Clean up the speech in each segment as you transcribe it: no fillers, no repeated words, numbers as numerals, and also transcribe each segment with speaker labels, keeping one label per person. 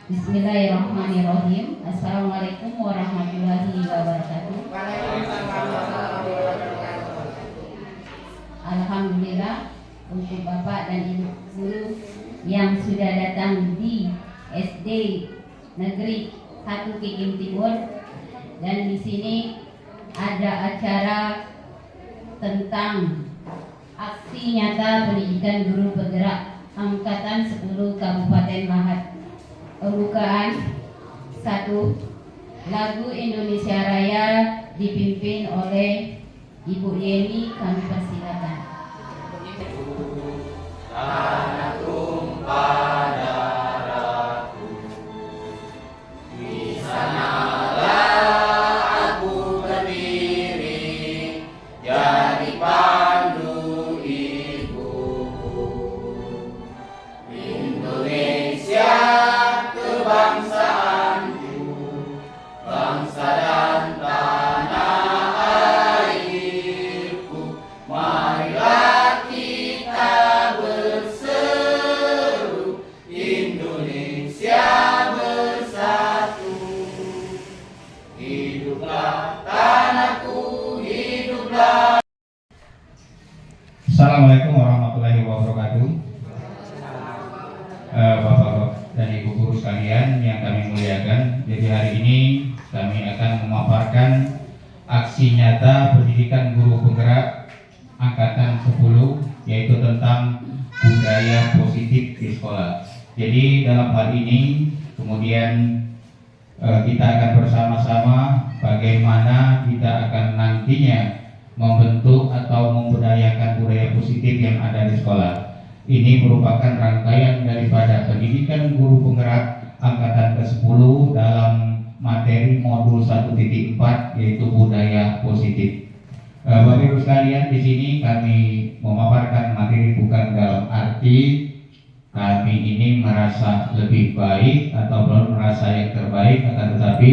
Speaker 1: Bismillahirrahmanirrahim. Assalamualaikum warahmatullahi wabarakatuh. Alhamdulillah untuk Bapak dan Ibu guru yang sudah datang di SD Negeri 1 Kikim Timur, dan di sini ada acara tentang aksi nyata pendidikan guru penggerak angkatan 10 Kabupaten Lahat. Pembukaan 1, lagu Indonesia Raya dipimpin oleh Ibu Yeni, kami persilakan.
Speaker 2: Tanah tumpah darahku, di sanalah aku berdiri, jadi pandu ibuku. Indonesia kebangsaanku, bangsa dan tanah airku. Marilah kita berseru, Indonesia bersatu. Hiduplah tanahku, hiduplah.
Speaker 3: Assalamualaikum warahmatullahi wabarakatuh. Bapak dan Ibu guru sekalian yang kami muliakan, jadi hari ini kami akan memaparkan aksi nyata pendidikan guru penggerak angkatan 10, yaitu tentang budaya positif di sekolah. Jadi dalam hal ini kemudian kita akan bersama-sama bagaimana kita akan nantinya membentuk atau membudayakan budaya positif yang ada di sekolah. Ini merupakan rangkaian daripada pendidikan guru penggerak angkatan ke-10 dalam materi modul 1.4, yaitu budaya positif. Bapak Ibu sekalian, di sini kami memaparkan materi bukan dalam arti kami ini merasa lebih baik atau belum merasa yang terbaik, akan tetapi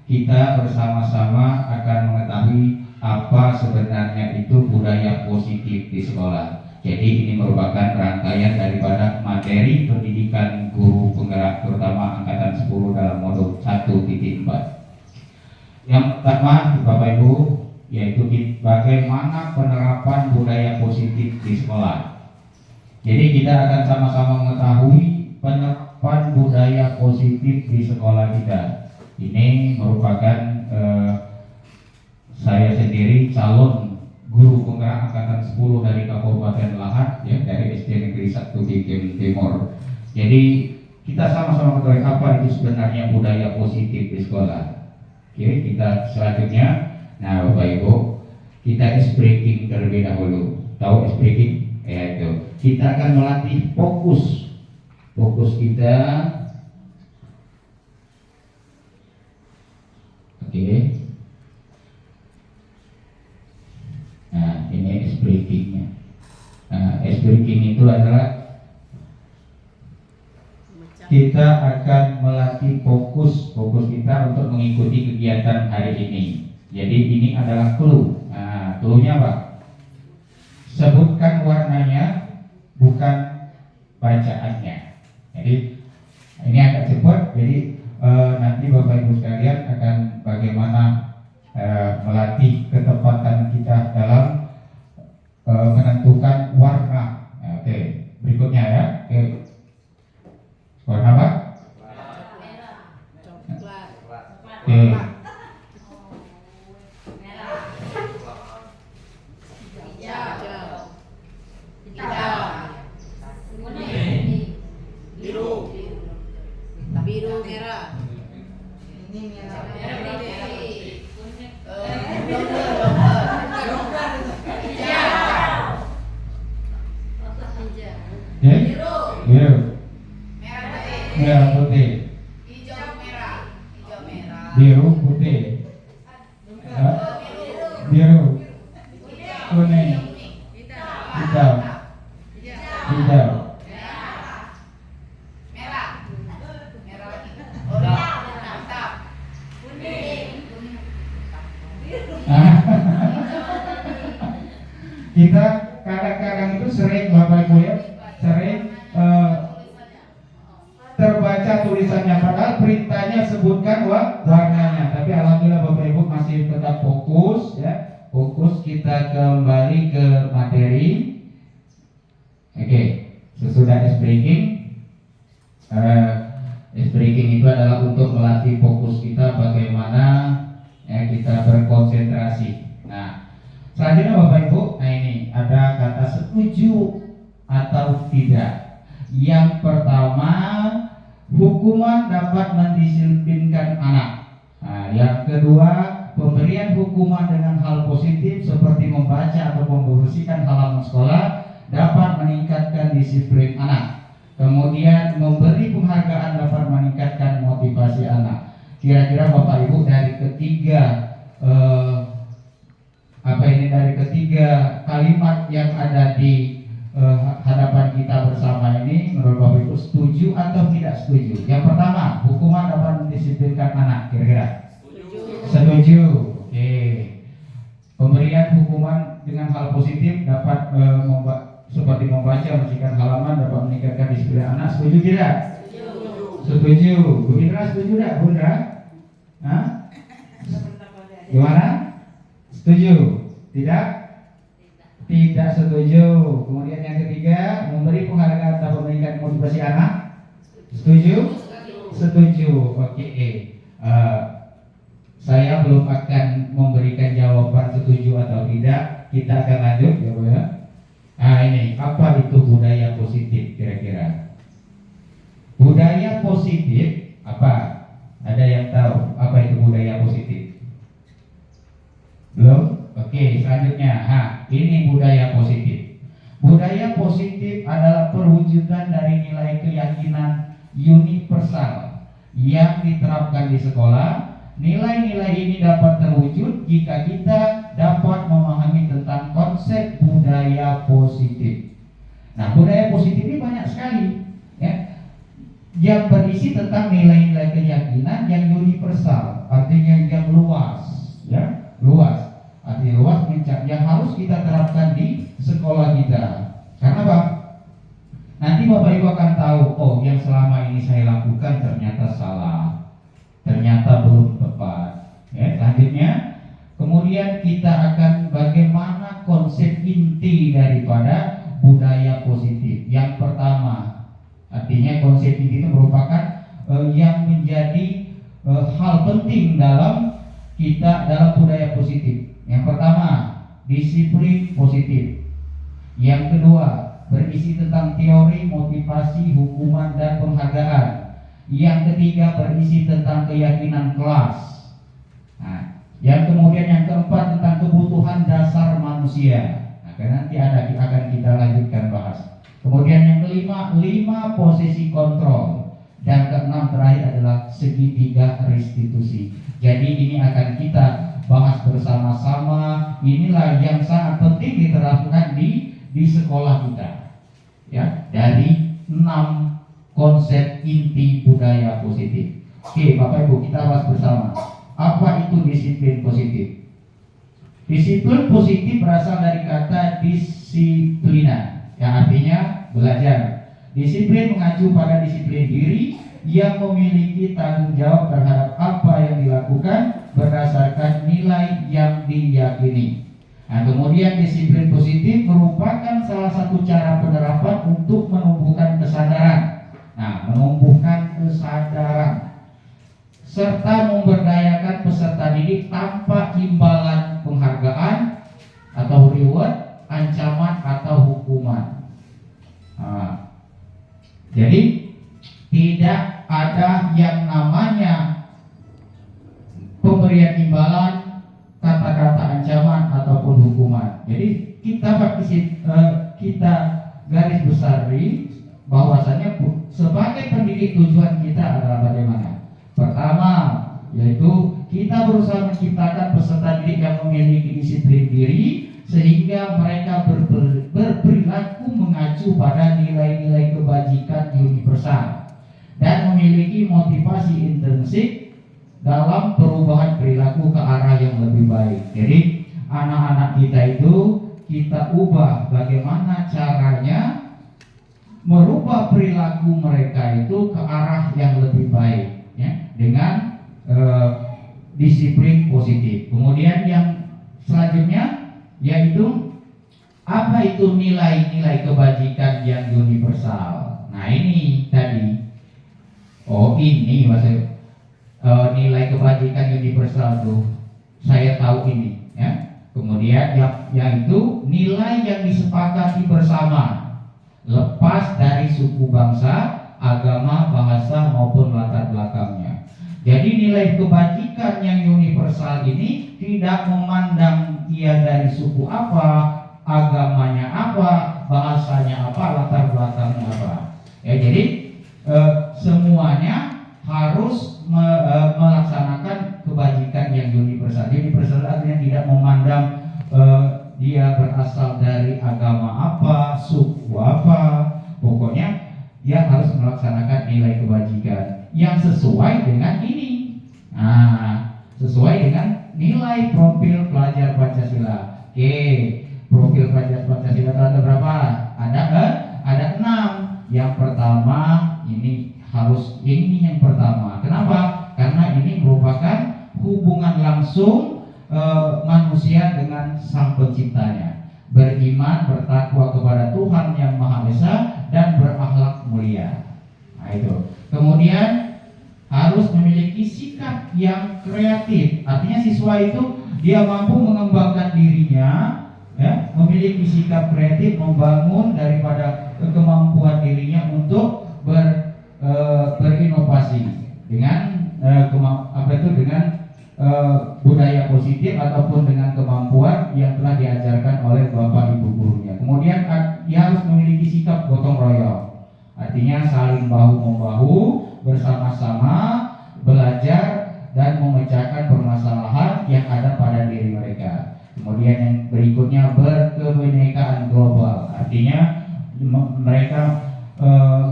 Speaker 3: kita bersama-sama akan mengetahui apa sebenarnya itu budaya positif di sekolah. Jadi ini merupakan rangkaian daripada materi pendidikan guru penggerak terutama angkatan 10 dalam modul 1.4. Yang pertama, Bapak Ibu, yaitu bagaimana penerapan budaya positif di sekolah. Jadi kita akan sama-sama mengetahui penerapan budaya positif di sekolah kita. Ini merupakan saya sendiri calon guru penggerak angkatan 10 dari Kabupaten Lahat, ya, dari SD Negeri 1 Kikim Timur. Jadi kita sama-sama mengetahui apa itu sebenarnya budaya positif di sekolah. Oke, kita selanjutnya, nah Bapak Ibu, kita ice breaking terlebih dahulu. Tahu ice breaking? Ya itu. Kita akan melatih fokus kita. Oke. Nah, ini ice breakingnya. Nah, ice breaking itu adalah kita akan melatih fokus kita untuk mengikuti kegiatan hari ini. Jadi ini adalah clue. Nah, clue-nya apa? Sebutkan warnanya, bukan bacaannya. Jadi ini agak cepat. Jadi nanti Bapak Ibu sekalian akan bagaimana melatih ketepatan kita dalam menentukan warna. Oke, berikutnya ya. Oke. Warna apa?
Speaker 4: Merah, coklat,
Speaker 3: Oke.
Speaker 4: merah, hijau, kuning, biru, merah. Ini merah,
Speaker 3: Biru. Merah putih.
Speaker 4: hijau merah,
Speaker 3: Biru putih. Biru. Kuning. Hitam. Hijau. Kita kadang-kadang itu sering Bapak Ibu ya, sering terbaca ada tulisannya, padahal perintahnya sebutkan warnanya. Tapi alhamdulillah Bapak Ibu masih tetap fokus ya. Fokus, kita kembali ke materi. Oke, sesudah ice breaking. Ice breaking itu adalah untuk melatih fokus kita bagaimana ya kita berkonsentrasi. Nah, selanjutnya Bapak Ibu, nah ini ada kata setuju atau tidak. Yang pertama, hukuman dapat mendisiplinkan anak. Nah, yang kedua, pemberian hukuman dengan hal positif seperti membaca atau membersihkan halaman sekolah dapat meningkatkan disiplin anak. Kemudian memberi penghargaan dapat meningkatkan motivasi anak. Kira-kira Bapak Ibu dari ketiga dari ketiga kalimat yang ada di hadapan kita bersama ini, menurut Bapak Ibu setuju atau tidak setuju? Yang pertama, hukuman dapat mendisiplinkan anak. Kira-kira setuju. Oke. Pemberian hukuman dengan hal positif dapat seperti membaca, membersihkan halaman dapat meningkatkan disiplin anak. Setuju tidak? Setuju. Bu Indra setuju tidak, Bu Indra? Hah? Gimana? Setuju? Tidak? Tidak setuju. Kemudian yang ketiga, memberi penghargaan dapat meningkatkan motivasi anak. Setuju? Setuju. Oke. Saya belum akan memberikan jawaban setuju atau tidak. Kita akan lanjut ya Bu ya. Nah ini, apa itu budaya positif kira-kira? Budaya positif apa? Ada yang tahu apa itu budaya positif? Belum? Oke, selanjutnya. Ini budaya positif. Budaya positif adalah perwujudan dari nilai keyakinan universal yang diterapkan di sekolah. Nilai-nilai ini dapat terwujud jika kita dapat memahami tentang konsep budaya positif. Nah, budaya positif ini banyak sekali ya, yang berisi tentang nilai-nilai keyakinan yang universal, artinya yang luas ya, luas. Artinya luas yang harus kita terapkan di sekolah kita. Karena apa? Nanti Bapak Ibu akan tahu, oh yang selama ini saya lakukan ternyata salah, ternyata belum tepat. Ya, selanjutnya, kemudian kita akan bagaimana konsep inti daripada budaya positif. Yang pertama, artinya konsep inti itu merupakan yang menjadi hal penting dalam kita dalam budaya positif. Yang pertama, disiplin positif. Yang kedua, berisi tentang teori, motivasi, hukuman, dan penghargaan. Yang ketiga, berisi tentang keyakinan kelas. Nah, yang kemudian yang keempat tentang kebutuhan dasar manusia. Nah, nanti akan kita lanjutkan bahas. Kemudian yang kelima, 5 posisi kontrol. Dan keenam terakhir adalah segitiga restitusi. Jadi ini akan kita bahas bersama-sama. Inilah yang sangat penting diterapkan di sekolah kita. Ya, dari 6 konsep inti budaya positif. Oke, Bapak Ibu, kita bahas bersama. Apa itu disiplin positif? Disiplin positif berasal dari kata disiplina, yang artinya belajar. Disiplin mengacu pada disiplin diri yang memiliki tanggung jawab terhadap apa yang dilakukan berdasarkan nilai yang diyakini. Nah, kemudian disiplin positif merupakan salah satu cara penerapan untuk menumbuhkan kesadaran. Nah, menumbuhkan kesadaran serta memberdayakan peserta didik tanpa imbalan penghargaan atau reward, ancaman atau hukuman. Nah, jadi tidak ada yang namanya pemberian imbalan, kata-kata ancaman ataupun hukuman. Jadi kita garis besari bahwasanya sebagai pendidik tujuan kita adalah bagaimana? Pertama, yaitu kita berusaha menciptakan peserta didik yang memiliki disiplin diri sehingga mereka berperilaku mengacu pada nilai-nilai kebajikan universal dan memiliki motivasi intrinsik dalam perubahan perilaku ke arah yang lebih baik. Jadi anak-anak kita itu kita ubah bagaimana caranya merubah perilaku mereka itu ke arah yang lebih baik, ya, dengan disiplin positif. Kemudian yang selanjutnya yaitu apa itu nilai-nilai kebajikan yang universal. Nah ini tadi, ini maksud nilai kebajikan universal tuh saya tahu ini, ya. Kemudian yang itu nilai yang disepakati bersama, lepas dari suku bangsa, agama, bahasa maupun latar belakangnya. Jadi nilai kebajikan yang universal ini tidak memandang ia dari suku apa, agamanya apa, bahasanya apa, latar belakangnya apa. Ya, jadi semuanya harus melaksanakan kebajikan yang universal. Universal artinya tidak memandang dia berasal dari agama apa, suku apa, pokoknya dia harus melaksanakan nilai kebajikan yang sesuai dengan ini. Nah, sesuai dengan nilai profil pelajar Pancasila. Oke, profil pelajar Pancasila itu ada berapa? Ada 6. Yang pertama ini yang pertama. Kenapa? Karena ini merupakan hubungan langsung manusia dengan Sang Penciptanya, beriman, bertakwa kepada Tuhan yang Maha Esa dan berakhlak mulia. Nah itu. Kemudian harus memiliki sikap yang kreatif. Artinya siswa itu dia mampu mengembangkan dirinya, ya, memiliki sikap kreatif, membangun daripada kemampuan dirinya untuk berinovasi dengan dengan budaya positif ataupun dengan kemampuan yang telah diajarkan oleh bapak ibu gurunya. Kemudian dia harus memiliki sikap gotong royong, artinya saling bahu membahu bersama-sama belajar dan memecahkan permasalahan yang ada pada diri mereka. Kemudian yang berikutnya berkebinekaan global, artinya mereka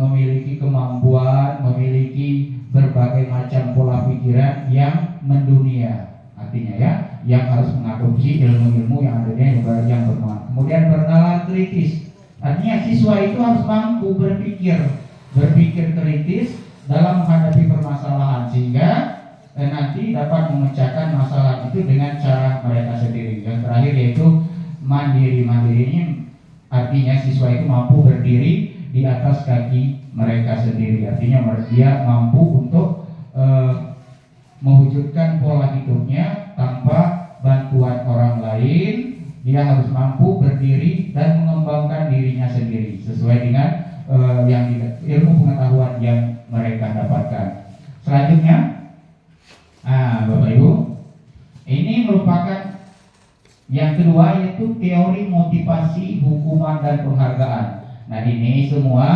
Speaker 3: memiliki kemampuan, memiliki berbagai macam pola pikiran yang mendunia, artinya ya, yang harus mengadopsi ilmu-ilmu yang ada di negara yang bermanfaat. Kemudian bernalar kritis, artinya siswa itu harus mampu berpikir kritis dalam menghadapi permasalahan sehingga nanti dapat memecahkan masalah itu dengan cara mereka sendiri. Yang terakhir yaitu mandirinya, artinya siswa itu mampu berdiri di atas kaki mereka sendiri, artinya dia mampu untuk mewujudkan pola hidupnya tanpa bantuan orang lain. Dia harus mampu berdiri dan mengembangkan dirinya sendiri sesuai dengan ilmu pengetahuan yang mereka dapatkan. Selanjutnya, Bapak Ibu, ini merupakan yang kedua yaitu teori motivasi, hukuman dan penghargaan. Nah ini semua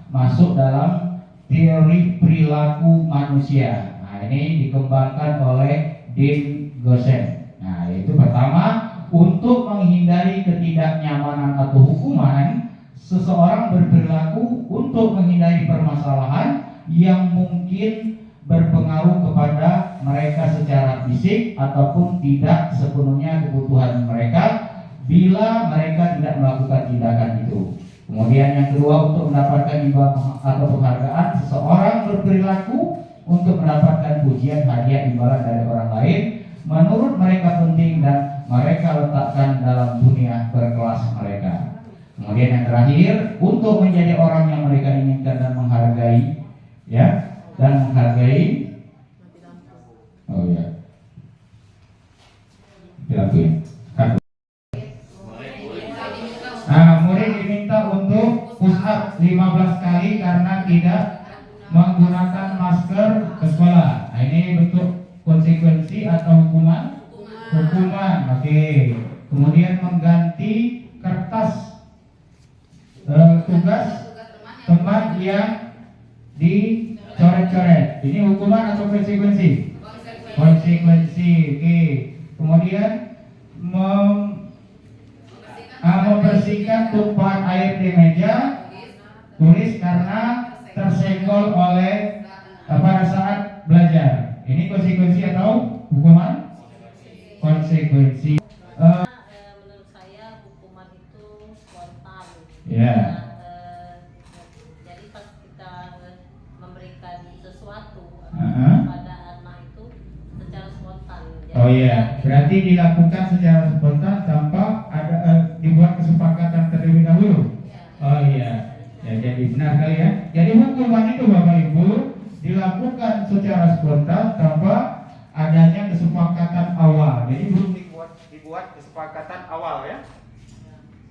Speaker 3: masuk dalam teori perilaku manusia. Nah ini dikembangkan oleh Dean Goosen. Nah yaitu pertama, untuk menghindari ketidaknyamanan atau hukuman, seseorang berperilaku untuk menghindari permasalahan yang mungkin berpengaruh kepada mereka secara fisik ataupun tidak sepenuhnya kebutuhan mereka bila mereka tidak melakukan tindakan itu. Kemudian yang kedua, untuk mendapatkan imbalan atau penghargaan, seseorang berperilaku untuk mendapatkan pujian, hadiah, imbalan dari orang lain menurut mereka penting dan mereka letakkan dalam dunia berkelas mereka. Kemudian yang terakhir, untuk menjadi orang yang mereka inginkan dan menghargai, ya, dan menghargai. Oh ya, dilakuin. Murid diminta untuk push up 15 kali karena tidak menggunakan masker ke sekolah. Nah, ini bentuk konsekuensi atau hukuman? Hukuman. Oke. Kemudian mengganti kertas tugas teman yang dicoret-coret. Ini hukuman atau konsekuensi? Konsekuensi. Oke. Kemudian membersihkan tumpahan air di meja tulis karena tersenggol oleh pada saat belajar. Ini konsekuensi atau hukuman? Konsekuensi.
Speaker 5: Menurut saya hukuman itu spontan.
Speaker 3: Ya. Oh iya, berarti dilakukan secara spontan tanpa ada dibuat kesepakatan terlebih dahulu. Oh iya, ya, jadi benar kali ya. Jadi hukuman itu Bapak Ibu dilakukan secara spontan tanpa adanya kesepakatan awal. Jadi belum dibuat kesepakatan awal ya.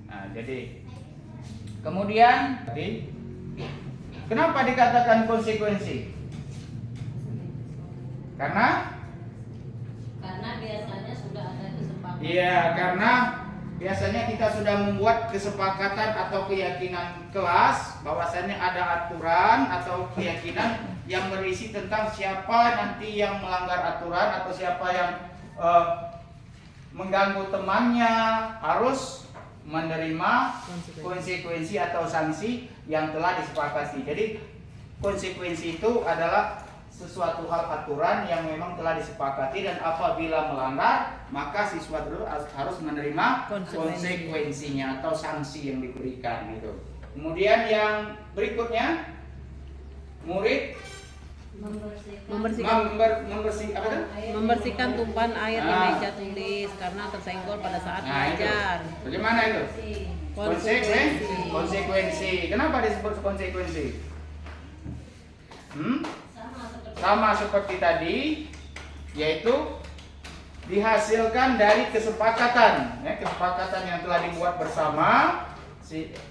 Speaker 3: Nah, jadi kemudian kenapa dikatakan konsekuensi? Karena
Speaker 1: biasanya sudah ada kesepakatan.
Speaker 3: iya, karena biasanya kita sudah membuat kesepakatan atau keyakinan kelas bahwasannya ada aturan atau keyakinan yang berisi tentang siapa nanti yang melanggar aturan atau siapa yang mengganggu temannya harus menerima konsekuensi atau sanksi yang telah disepakati. Jadi konsekuensi itu adalah sesuatu hal aturan yang memang telah disepakati dan apabila melanggar maka siswa dulu harus menerima konsekuensinya atau sanksi yang diberikan gitu. Kemudian yang berikutnya murid
Speaker 5: membersihkan tumpahan air di meja tulis karena tersenggol pada saat belajar.
Speaker 3: Bagaimana itu? Konsekuensi. Kenapa disebut konsekuensi? Sama seperti tadi, yaitu dihasilkan dari kesepakatan, ya, kesepakatan yang telah dibuat bersama,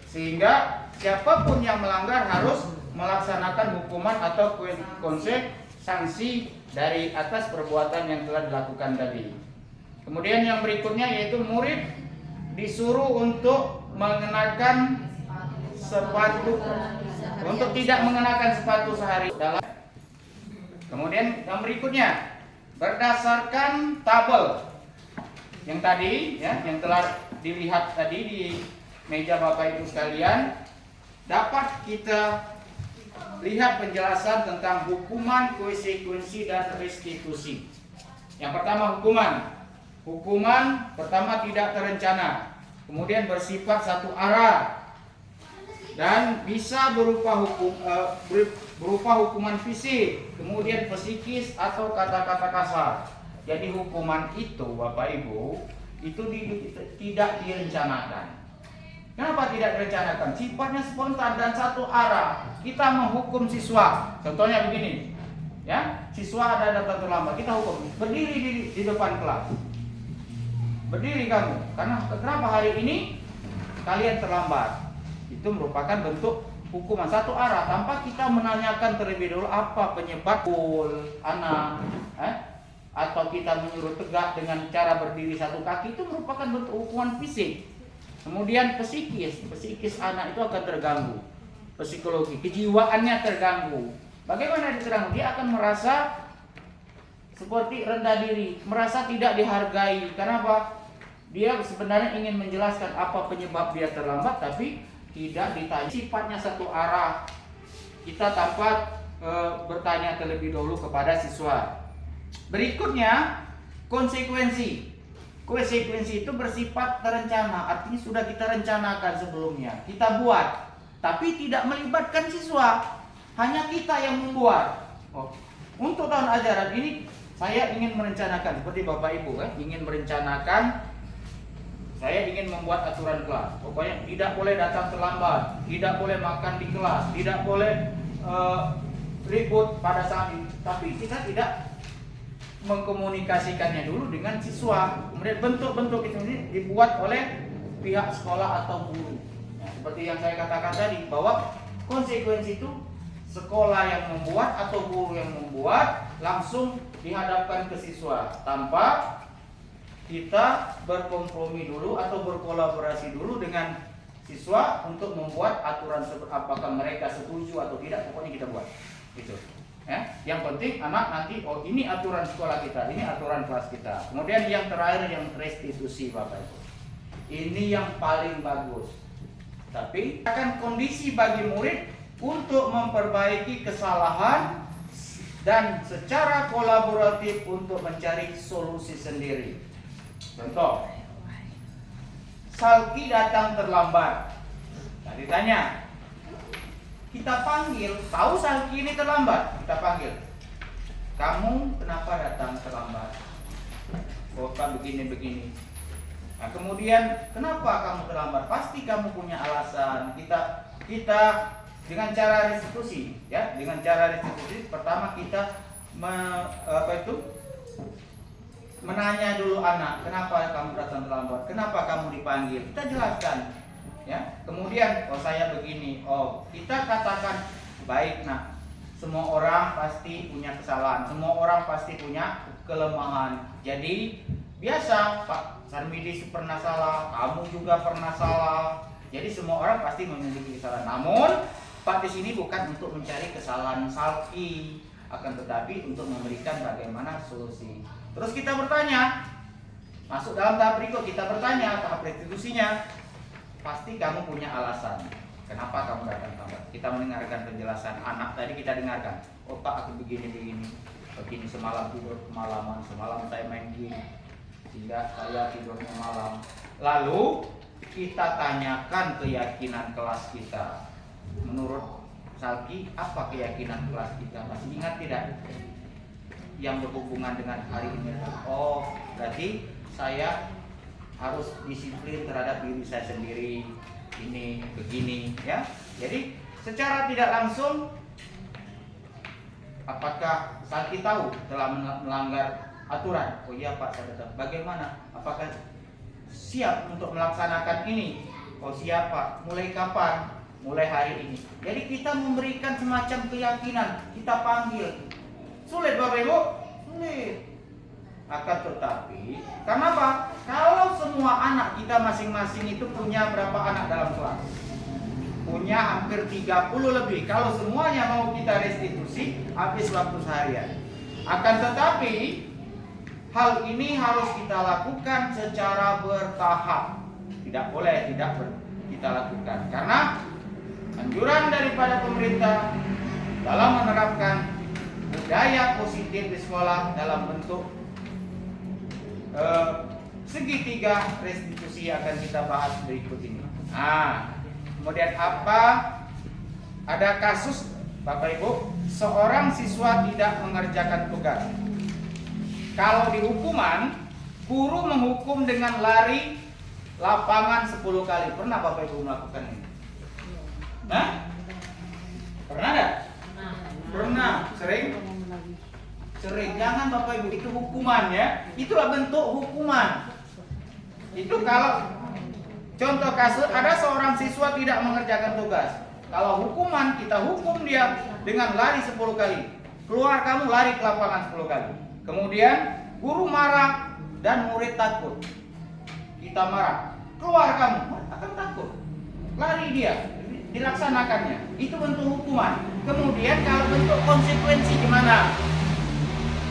Speaker 3: sehingga siapapun yang melanggar harus melaksanakan hukuman atau sanksi dari atas perbuatan yang telah dilakukan tadi. Kemudian yang berikutnya yaitu murid disuruh untuk mengenakan sepatu, untuk tidak mengenakan sepatu sehari dalam. Kemudian yang berikutnya berdasarkan tabel yang tadi ya, yang telah dilihat tadi di meja Bapak Ibu sekalian, dapat kita lihat penjelasan tentang hukuman, konsekuensi dan restitusi. Yang pertama hukuman pertama tidak terencana, kemudian bersifat satu arah dan bisa berupa hukuman fisik, kemudian psikis atau kata-kata kasar. Jadi hukuman itu Bapak Ibu itu tidak direncanakan. Kenapa tidak direncanakan? Sifatnya spontan dan satu arah. Kita menghukum siswa. Contohnya begini, ya, siswa ada datang terlambat, kita hukum. Berdiri di depan kelas. Berdiri kamu. Kenapa hari ini kalian terlambat? Itu merupakan bentuk hukuman satu arah tanpa kita menanyakan terlebih dahulu apa penyebab anak, atau kita menyuruh tegak dengan cara berdiri satu kaki, itu merupakan bentuk hukuman fisik. Kemudian psikis anak itu akan terganggu, psikologi, kejiwaannya terganggu. Bagaimana dia terganggu? Dia akan merasa seperti rendah diri, merasa tidak dihargai. Kenapa? Dia sebenarnya ingin menjelaskan apa penyebab dia terlambat, tapi tidak ditanya. Sifatnya satu arah. Kita tanpa bertanya terlebih dahulu kepada siswa. Berikutnya konsekuensi. Konsekuensi itu bersifat terencana, artinya sudah kita rencanakan sebelumnya, kita buat, tapi tidak melibatkan siswa, hanya kita yang membuat. Untuk tahun ajaran ini saya ingin merencanakan, seperti Bapak Ibu ingin merencanakan, saya ingin membuat aturan kelas. Pokoknya tidak boleh datang terlambat, tidak boleh makan di kelas, tidak boleh ribut pada saat ini. Tapi kita tidak mengkomunikasikannya dulu dengan siswa. Kemudian bentuk-bentuk ini dibuat oleh pihak sekolah atau guru. Nah, seperti yang saya katakan tadi, bahwa konsekuensi itu sekolah yang membuat atau guru yang membuat langsung dihadapkan ke siswa tanpa kita berkompromi dulu atau berkolaborasi dulu dengan siswa untuk membuat aturan apakah mereka setuju atau tidak, pokoknya kita buat gitu. Ya, yang penting anak nanti ini aturan sekolah kita, ini aturan kelas kita. Kemudian yang terakhir yang restitusi Bapak Ibu. Ini yang paling bagus. Tapi akan kondisi bagi murid untuk memperbaiki kesalahan dan secara kolaboratif untuk mencari solusi sendiri. Contoh, Salki datang terlambat. Nah, ditanya, kita panggil, tahu Salki ini terlambat, kita panggil. Kamu kenapa datang terlambat?
Speaker 2: Pak begini. Nah, kemudian kenapa kamu terlambat? Pasti kamu punya alasan. Kita dengan cara restitusi, ya, dengan cara restitusi pertama kita menanya dulu anak, kenapa kamu datang terlambat? Kenapa kamu dipanggil? Kita jelaskan, ya. Kemudian, saya begini. Kita katakan, baik nak. Semua orang pasti punya kesalahan, semua orang pasti punya kelemahan. Jadi biasa Pak Sarmidi pernah salah, kamu juga pernah salah. Jadi semua orang pasti memiliki kesalahan. Namun Pak di sini bukan untuk mencari kesalahan Salki, akan tetapi untuk memberikan bagaimana solusi. Terus kita bertanya, masuk dalam tahap berikut, kita bertanya tahap restitusinya. Pasti kamu punya alasan. Kenapa kamu datang terlambat? Kita mendengarkan penjelasan anak tadi, kita dengarkan. Pak, aku begini semalam tidur kemalaman, semalam saya main game sehingga saya tidurnya malam. Lalu kita tanyakan keyakinan kelas kita. Menurut Salki, apa keyakinan kelas kita? Masih ingat tidak? Yang berhubungan dengan hari ini. Berarti saya harus disiplin terhadap diri saya sendiri. Ini begini, ya. Jadi secara tidak langsung, apakah Salki tahu telah melanggar aturan? Oh iya Pak, saya tahu. Bagaimana? Apakah siap untuk melaksanakan ini? Oh siap Pak. Mulai kapan? Mulai hari ini. Jadi kita memberikan semacam keyakinan. Kita panggil. Sulit Bapak Ibu? Sulit. Akan tetapi, karena apa? Kalau semua anak kita masing-masing itu punya berapa anak dalam kelas? Punya hampir 30 lebih. Kalau semuanya mau kita restitusi, habis waktu seharian. Akan tetapi, hal ini harus kita lakukan secara bertahap. Tidak boleh tidak kita lakukan. Karena anjuran daripada pemerintah dalam menerapkan budaya positif di sekolah dalam bentuk segitiga restitusi akan kita bahas berikut ini. Kemudian ada kasus Bapak Ibu, seorang siswa tidak mengerjakan tugas. Kalau di hukuman, guru menghukum dengan lari lapangan 10 kali. Pernah Bapak Ibu melakukan ini? Pernah enggak? Pernah. Sering, jangan Bapak Ibu, itu hukuman ya. Itulah bentuk hukuman. Itu kalau contoh kasus ada seorang siswa tidak mengerjakan tugas. Kalau hukuman, kita hukum dia dengan lari 10 kali. Keluar kamu lari ke lapangan 10 kali. Kemudian guru marah dan murid takut. Kita marah, keluar kamu, akan takut. Lari dia, dilaksanakannya. Itu bentuk hukuman. Kemudian kalau bentuk konsekuensi gimana?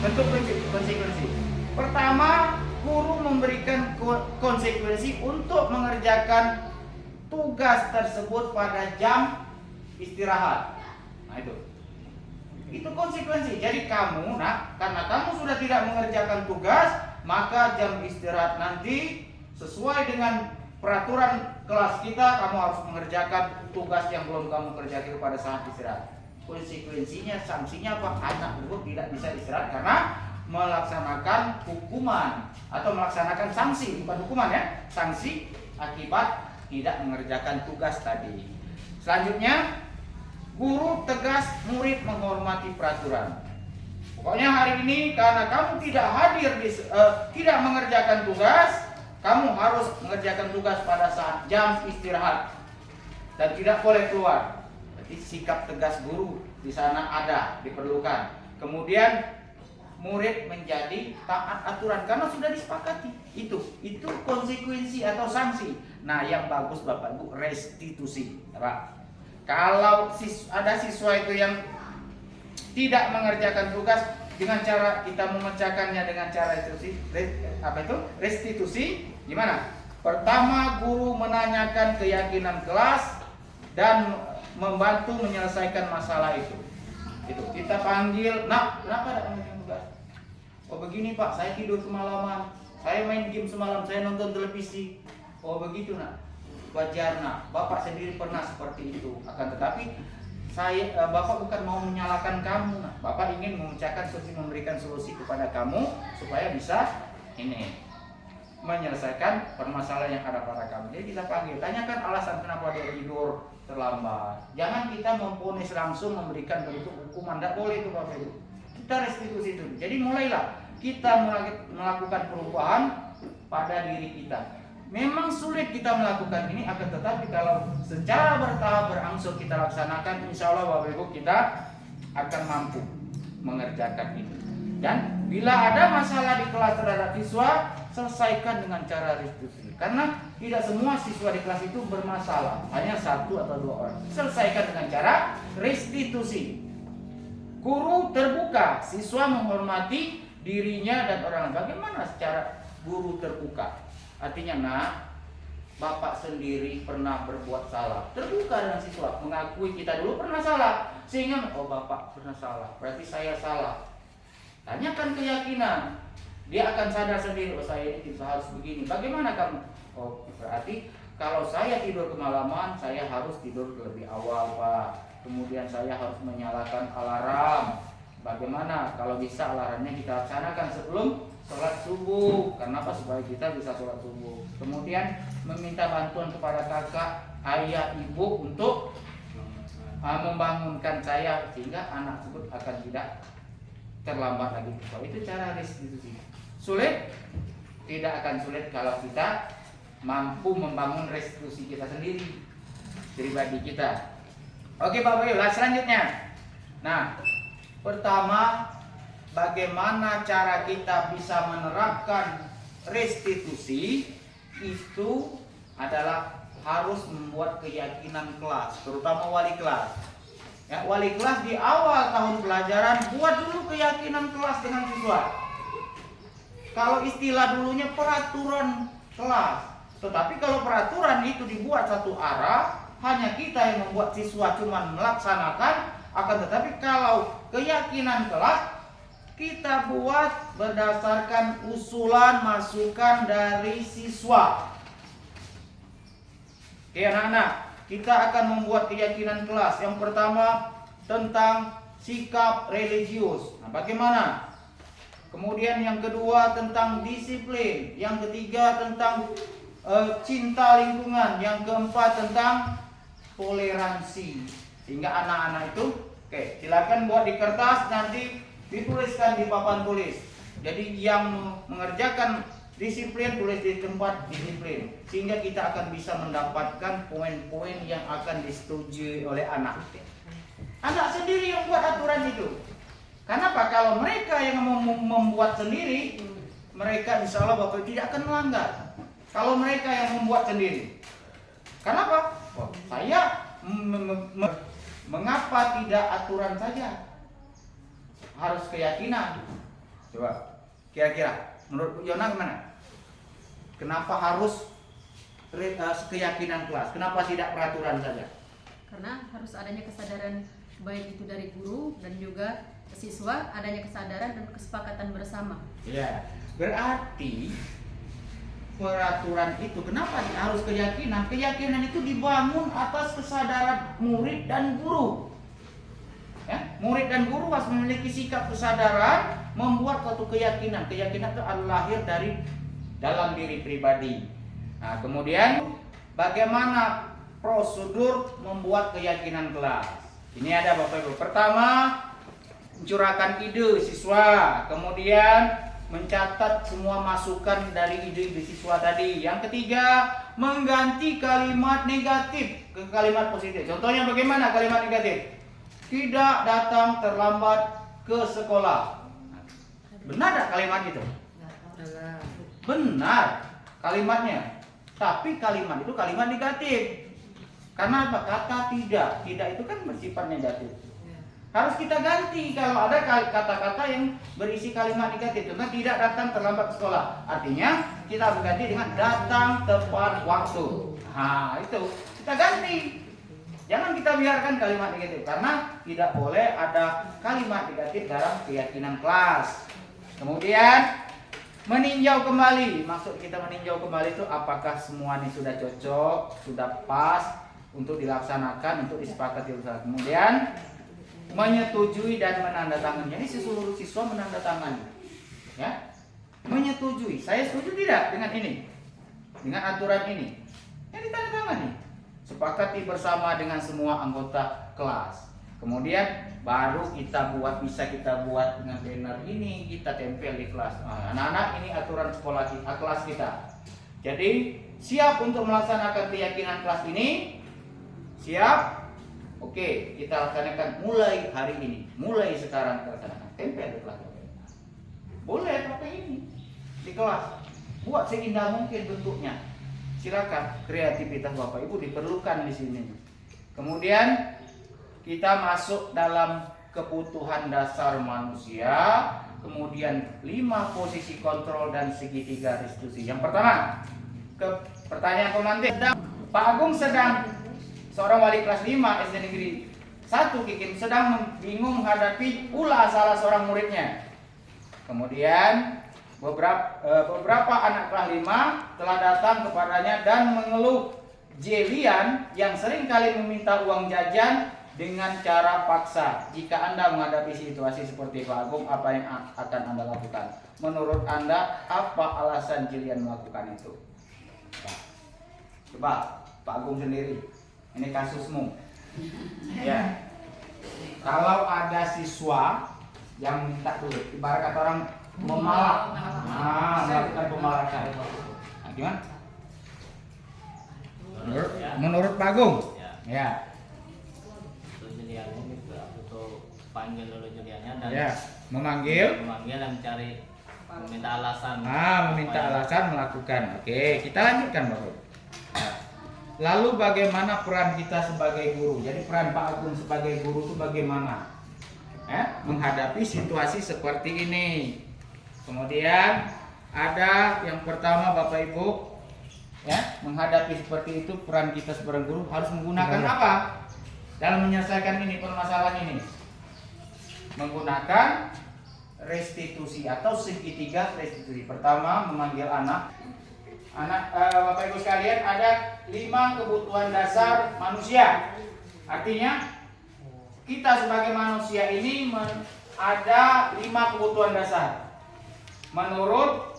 Speaker 2: Bentuk konsekuensi. Pertama, guru memberikan konsekuensi untuk mengerjakan tugas tersebut pada jam istirahat. Nah itu konsekuensi. Jadi kamu, karena kamu sudah tidak mengerjakan tugas, maka jam istirahat nanti sesuai dengan peraturan kelas kita, kamu harus mengerjakan tugas yang belum kamu kerjakan pada saat istirahat. Konsekuensinya, sanksinya apa? Anak tersebut tidak bisa istirahat karena melaksanakan hukuman atau melaksanakan sanksi, bukan hukuman ya, sanksi akibat tidak mengerjakan tugas tadi. Selanjutnya, guru tegas murid menghormati peraturan. Pokoknya hari ini karena kamu tidak hadir tidak mengerjakan tugas, kamu harus mengerjakan tugas pada saat jam istirahat dan tidak boleh keluar. Berarti sikap tegas guru di sana diperlukan. Kemudian murid menjadi taat aturan karena sudah disepakati. Itu konsekuensi atau sanksi. Nah, yang bagus Bapak Ibu restitusi, Pak. Kalau ada siswa itu yang tidak mengerjakan tugas, dengan cara kita memecahkannya dengan cara restitusi, gimana? Pertama, guru menanyakan keyakinan kelas dan membantu menyelesaikan masalah itu. Kita panggil, kenapa tidak mengerjakan tugas? Oh begini Pak, saya tidur semalaman, saya main game semalam, saya nonton televisi. Oh begitu wajar Bapak sendiri pernah seperti itu. Akan tetapi Bapak bukan mau menyalahkan kamu. Bapak ingin memecahkan solusi, memberikan solusi kepada kamu supaya bisa ini menyelesaikan permasalahan yang ada pada kami. Jadi kita panggil, tanyakan alasan kenapa dia tidur terlambat. Jangan kita memvonis langsung memberikan bentuk hukuman, tidak boleh itu Bapak Ibu. Kita restitusi itu. Jadi mulailah kita melakukan perubahan pada diri kita. Memang sulit kita melakukan ini, akan tetapi kalau secara bertahap berangsur kita laksanakan, insya Allah Bapak Ibu kita akan mampu mengerjakan itu. Dan bila ada masalah di kelas terhadap siswa, selesaikan dengan cara restitusi. Karena tidak semua siswa di kelas itu bermasalah, hanya 1 atau 2 orang. Selesaikan dengan cara restitusi. Guru terbuka, siswa menghormati dirinya dan orang lain. Bagaimana secara guru terbuka? Artinya, nah, Bapak sendiri pernah berbuat salah. Terbuka dengan siswa, mengakui kita dulu pernah salah. Sehingga, oh Bapak pernah salah, berarti saya salah. Tanyakan keyakinan. Dia akan sadar sendiri, oh saya ini harus begini. Bagaimana kamu? Oh berarti kalau saya tidur kemalaman, saya harus tidur lebih awal Pak. Kemudian saya harus menyalakan alarm. Bagaimana kalau bisa alarmnya kita laksanakan sebelum sholat subuh? Kenapa? Supaya kita bisa sholat subuh. Kemudian meminta bantuan kepada kakak, ayah, ibu untuk membangunkan saya sehingga anak tersebut akan tidak terlambat lagi. So, itu cara restitusi. Sulit? Tidak akan sulit kalau kita mampu membangun restitusi kita sendiri, pribadi kita. Oke Bapak Ibu, selanjutnya. Nah, pertama, bagaimana cara kita bisa menerapkan restitusi itu adalah harus membuat keyakinan kelas, terutama wali kelas. Ya, wali kelas di awal tahun pelajaran buat dulu keyakinan kelas dengan siswa. Kalau istilah dulunya peraturan kelas, tetapi kalau peraturan itu dibuat satu arah, hanya kita yang membuat, siswa cuma melaksanakan. Akan tetapi kalau keyakinan kelas kita buat berdasarkan usulan masukan dari siswa. Oke anak-anak, kita akan membuat keyakinan kelas. Yang pertama tentang sikap religius. Nah, bagaimana? Kemudian yang kedua tentang disiplin. Yang ketiga tentang cinta lingkungan. Yang keempat tentang toleransi. Sehingga anak-anak itu, oke, silakan buat di kertas, nanti dituliskan di papan tulis. Jadi yang mengerjakan disiplin tulis di tempat disiplin, sehingga kita akan bisa mendapatkan poin-poin yang akan disetujui oleh anak. Anak sendiri yang buat aturan itu. Kenapa? Kalau mereka yang membuat sendiri, mereka insya Allah Bapak tidak akan melanggar. Kalau mereka yang membuat sendiri, kenapa? Oh, saya mengapa tidak aturan saja? Harus keyakinan. Coba, kira-kira menurut Bu Yona gimana? Kenapa harus keyakinan kelas? Kenapa tidak peraturan saja?
Speaker 6: Karena harus adanya kesadaran baik itu dari guru dan juga siswa, adanya kesadaran dan kesepakatan bersama.
Speaker 2: Ya, berarti peraturan itu kenapa harus keyakinan? Keyakinan itu dibangun atas kesadaran murid dan guru. Ya, murid dan guru harus memiliki sikap kesadaran membuat suatu keyakinan. Keyakinan itu lahir dari dalam diri pribadi. Nah, kemudian bagaimana prosedur membuat keyakinan kelas? Ini ada Bapak Ibu. Pertama, mencurahkan ide siswa, kemudian mencatat semua masukan dari ide siswa tadi. Yang ketiga, mengganti kalimat negatif ke kalimat positif. Contohnya bagaimana kalimat negatif? Tidak datang terlambat ke sekolah. Benar tak kalimat itu? Benar kalimatnya. Tapi kalimat itu kalimat negatif. Karena apa? Kata tidak. Tidak itu kan bersifat negatif. Harus kita ganti kalau ada kata-kata yang berisi kalimat negatif. Contohnya tidak datang terlambat ke sekolah. Artinya kita harus ganti dengan datang tepat waktu. Nah itu kita ganti. Jangan kita biarkan kalimat negatif. Karena tidak boleh ada kalimat negatif dalam keyakinan kelas. Kemudian meninjau kembali. Maksud kita meninjau kembali itu apakah semua ini sudah cocok, sudah pas untuk dilaksanakan, untuk disepakati bersama. Kemudian menyetujui dan menandatangani. Jadi seluruh siswa menandatangani. Ya. menyetujui. Saya setuju tidak dengan ini? Dengan aturan ini? Yang ditandatangani. Sepakati bersama dengan semua anggota kelas. Kemudian baru bisa kita buat dengan banner ini, kita tempel di kelas. Anak-anak, ini aturan sekolah kita, kelas kita. Jadi siap untuk melaksanakan keyakinan kelas ini? Siap? Oke, kita laksanakan mulai hari ini. Mulai sekarang kita laksanakan. Tempel di kelas. Boleh pakai ini di kelas. Buat seindah mungkin bentuknya. Silakan, kreativitas Bapak Ibu diperlukan di sini. Kemudian kita masuk dalam kebutuhan dasar manusia. Kemudian 5 posisi kontrol dan segitiga restitusi. Yang pertama, pertanyaan pemantik. Pak Agung sedang, seorang wali kelas 5 SD Negeri 1 Kikim, sedang bingung menghadapi ulah salah seorang muridnya. Kemudian beberapa anak kelas 5 telah datang kepadanya dan mengeluh Jelian yang sering kali meminta uang jajan dengan cara paksa. Jika Anda menghadapi situasi seperti Pak Agung, apa yang akan Anda lakukan? Menurut Anda, apa alasan Jelian melakukan itu? Coba Pak Agung sendiri, ini kasusmu. Ya, kalau ada siswa yang minta duit, ibarat kata orang memalak, melakukan pemalakan. Nah, gimana? Menurut Pak Agung, ya.
Speaker 7: Juliannya untuk panggil dulu Juliannya dan
Speaker 2: Ya, memanggil
Speaker 7: dan mencari meminta alasan.
Speaker 2: Meminta alasan melakukan. Oke, kita lanjutkan Bapak. Lalu bagaimana peran kita sebagai guru? Jadi peran Pak Agung sebagai guru itu bagaimana? Menghadapi situasi seperti ini. Kemudian ada yang pertama Bapak Ibu, menghadapi seperti itu peran kita sebagai guru harus menggunakan apa? Dalam menyelesaikan ini permasalahan ini, menggunakan restitusi atau segitiga restitusi. Pertama, memanggil anak. Bapak Ibu sekalian, ada 5 kebutuhan dasar manusia. Artinya kita sebagai manusia ini ada 5 kebutuhan dasar. Menurut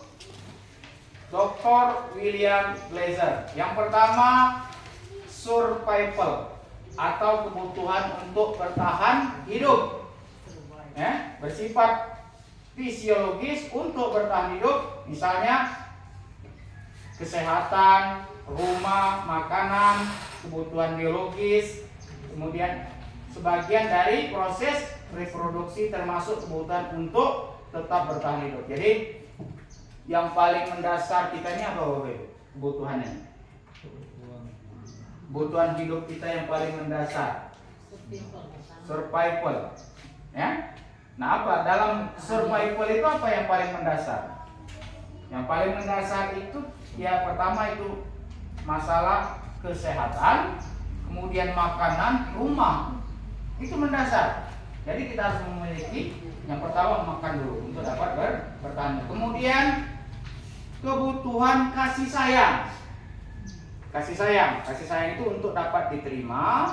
Speaker 2: Dr. William Glaser, yang pertama survival atau kebutuhan untuk bertahan hidup, bersifat fisiologis untuk bertahan hidup, misalnya kesehatan, rumah, makanan, kebutuhan biologis, kemudian sebagian dari proses reproduksi termasuk kebutuhan untuk tetap bertahan hidup. Jadi yang paling mendasar kita ini apa Bapak Ibu? Kebutuhannya. Kebutuhan hidup kita yang paling mendasar. Survival. Nah, apa dalam survival itu apa yang paling mendasar? Yang paling mendasar itu ya pertama itu masalah kesehatan, kemudian makanan, rumah. Itu mendasar. Jadi kita harus memiliki yang pertama makan dulu untuk dapat bertahan. Kemudian kebutuhan kasih sayang. Kasih sayang itu untuk dapat diterima,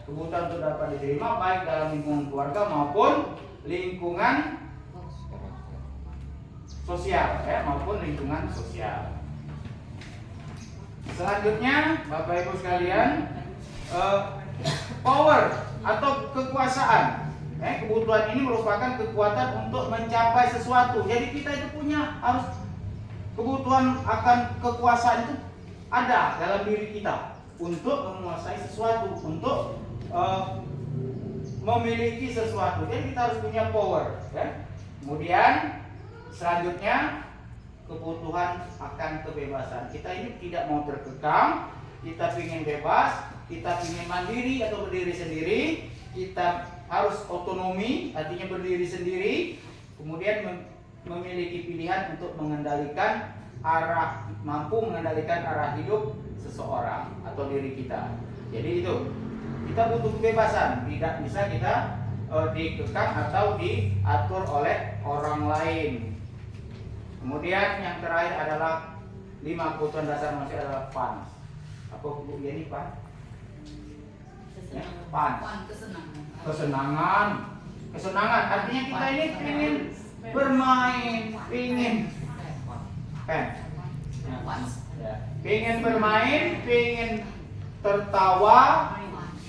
Speaker 2: kebutuhan untuk dapat diterima baik dalam lingkungan keluarga maupun lingkungan sosial, maupun lingkungan sosial. Selanjutnya, Bapak Ibu sekalian, power atau kekuasaan. Kebutuhan ini merupakan kekuatan untuk mencapai sesuatu. Jadi kita itu harus kebutuhan akan kekuasaan itu ada dalam diri kita untuk menguasai sesuatu, untuk memiliki sesuatu. Jadi kita harus punya power. Kemudian selanjutnya kebutuhan akan kebebasan. Kita ini tidak mau terkekang, kita ingin bebas, kita ingin mandiri atau berdiri sendiri, kita harus otonomi, artinya berdiri sendiri, kemudian memiliki pilihan untuk mampu mengendalikan arah hidup seseorang atau diri kita. Jadi itu, kita butuh kebebasan, tidak bisa kita dikekang atau diatur oleh orang lain. Kemudian yang terakhir adalah 5 kebutuhan dasar manusia adalah fun. Apa Bu ini Pak? Fun. Kesenangan. Artinya kita ini ingin bermain, pingin pingin bermain, pingin tertawa,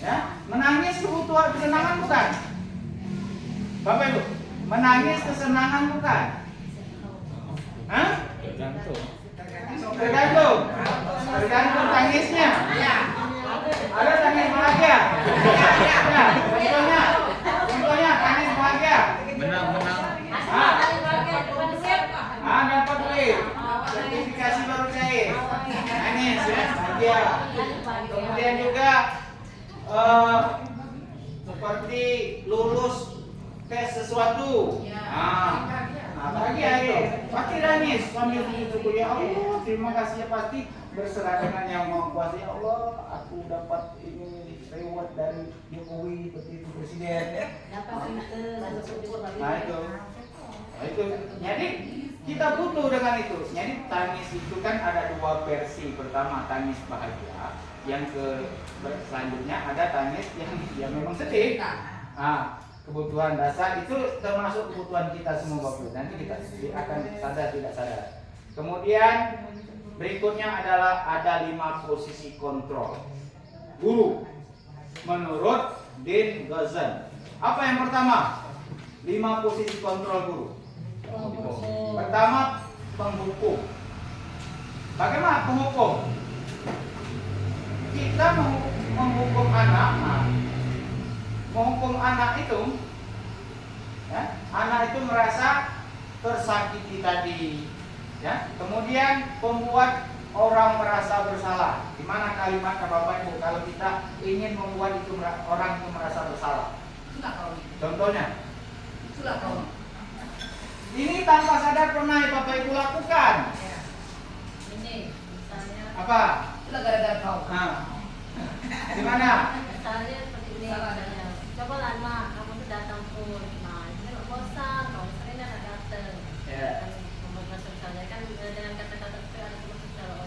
Speaker 2: ya, menangis kebutuhan kesenangan bukan? Bapak Ibu, menangis kesenangan bukan? Hah? Tergantung tangisnya. Ada tangis bahagia. Ya, contohnya tangis bahagia.
Speaker 7: Menang.
Speaker 2: Dapat duit. Sertifikasi baru cair. Nangis ya, bahagia. Kemudian juga seperti lulus tes sesuatu. Bahagia itu. Pasti nangis sambil itu ya Allah, terima kasih ya, pasti berserah dengan yang Maha Kuasa. Ya Allah, aku dapat ini reward dari Jokowi seperti itu presiden. Nah itu. Jadi kita butuh dengan itu. Jadi tangis itu kan ada dua versi. Pertama tangis bahagia, yang selanjutnya ada tangis yang memang sedih. Kebutuhan dasar itu termasuk kebutuhan kita semua Bapak. Nanti kita akan sadar tidak sadar. Kemudian berikutnya adalah ada 5 posisi kontrol guru menurut Dean Guzan. Apa yang pertama? 5 posisi kontrol guru. Pertama, penghukum. Bagaimana penghukum? Kita menghukum anak. Menghukum anak itu, ya, anak itu merasa tersakiti tadi, ya. Kemudian membuat orang merasa bersalah. Di mana kalimat Bapak Ibu kalau kita ingin membuat itu orang itu merasa bersalah? Contohnya, ini tanpa sadar pernah Bapak Ibu lakukan.
Speaker 6: Ini misalnya
Speaker 2: Apa?
Speaker 4: Itulah gara-gara kau.
Speaker 2: Di mana?
Speaker 6: misalnya seperti ini misalnya, coba lah Mak, kamu tuh datang pun, nah ini nggak bosan, kalau misalnya nggak datang,
Speaker 2: Ya.
Speaker 6: kan membuat misalnya kan dengan kata-kata itu ada termasuk kalau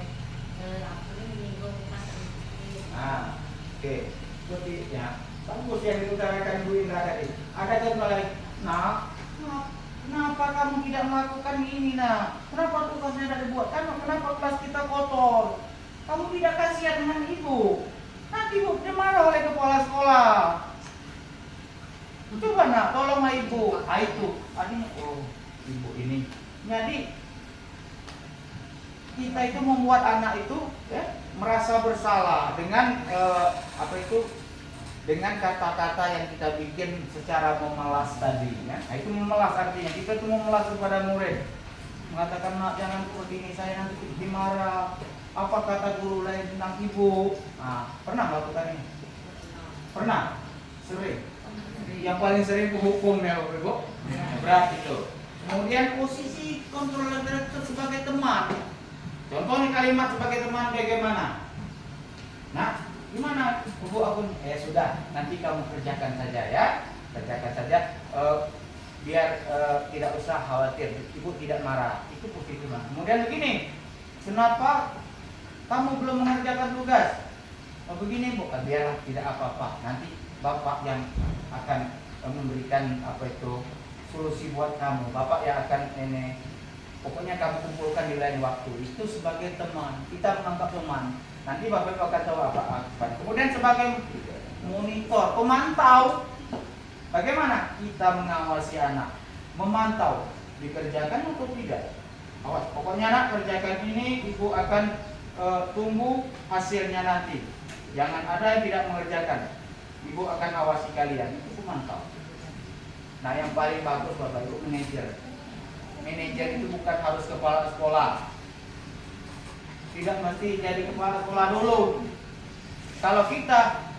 Speaker 6: aku ini menyinggung perasaan ini.
Speaker 2: Oke. Seperti ya. Bagus yang diutarakan Bu Indra tadi. Ada contoh lain. Kenapa kamu tidak melakukan ini, Nak? Kenapa tugasnya tidak dibuat? Kenapa kelas kita kotor? Kamu tidak kasihan dengan ibu. Nanti ibu dimarah oleh kepala sekolah. Coba Nak, tolonglah ibu. Itu adanya, ibu ini. Jadi kita itu membuat anak itu ya, merasa bersalah dengan dengan kata-kata yang kita bikin secara memelas tadi, ya. Nah, itu memelas artinya kita itu memelas kepada murid, mengatakan Nak jangan seperti ini, saya nanti dimarah. Apa kata guru lain tentang ibu? Pernah melakukan ini? Pernah? Sering. Yang paling sering hukum ya Bapak Ibu. Berat itu. Kemudian posisi kontrol direktur sebagai teman. Contoh nih kalimat sebagai teman bagaimana? Nah, gimana? Ibu aku sudah, nanti kamu kerjakan saja ya. Kerjakan saja biar tidak usah khawatir, ibu tidak marah. Itu posisi teman. Kemudian begini, kenapa kamu belum mengerjakan tugas? Begini Bu, biarlah tidak apa-apa. Nanti Bapak yang akan memberikan solusi buat kamu. Bapak yang akan pokoknya kamu kumpulkan di lain waktu. Itu sebagai teman. Kita menganggap teman. Nanti Bapak akan tahu apa. Kemudian sebagai monitor, pemantau. Bagaimana kita mengawasi anak? Memantau, dikerjakan atau tidak? Awas, pokoknya anak kerjakan ini, ibu akan tunggu hasilnya nanti. Jangan ada yang tidak mengerjakan. Ibu akan awasi kalian. Itu pemantau. Nah, yang paling bagus Bapak Ibu manajer. Manajer itu bukan harus kepala sekolah. Tidak mesti jadi kepala sekolah dulu. Kalau kita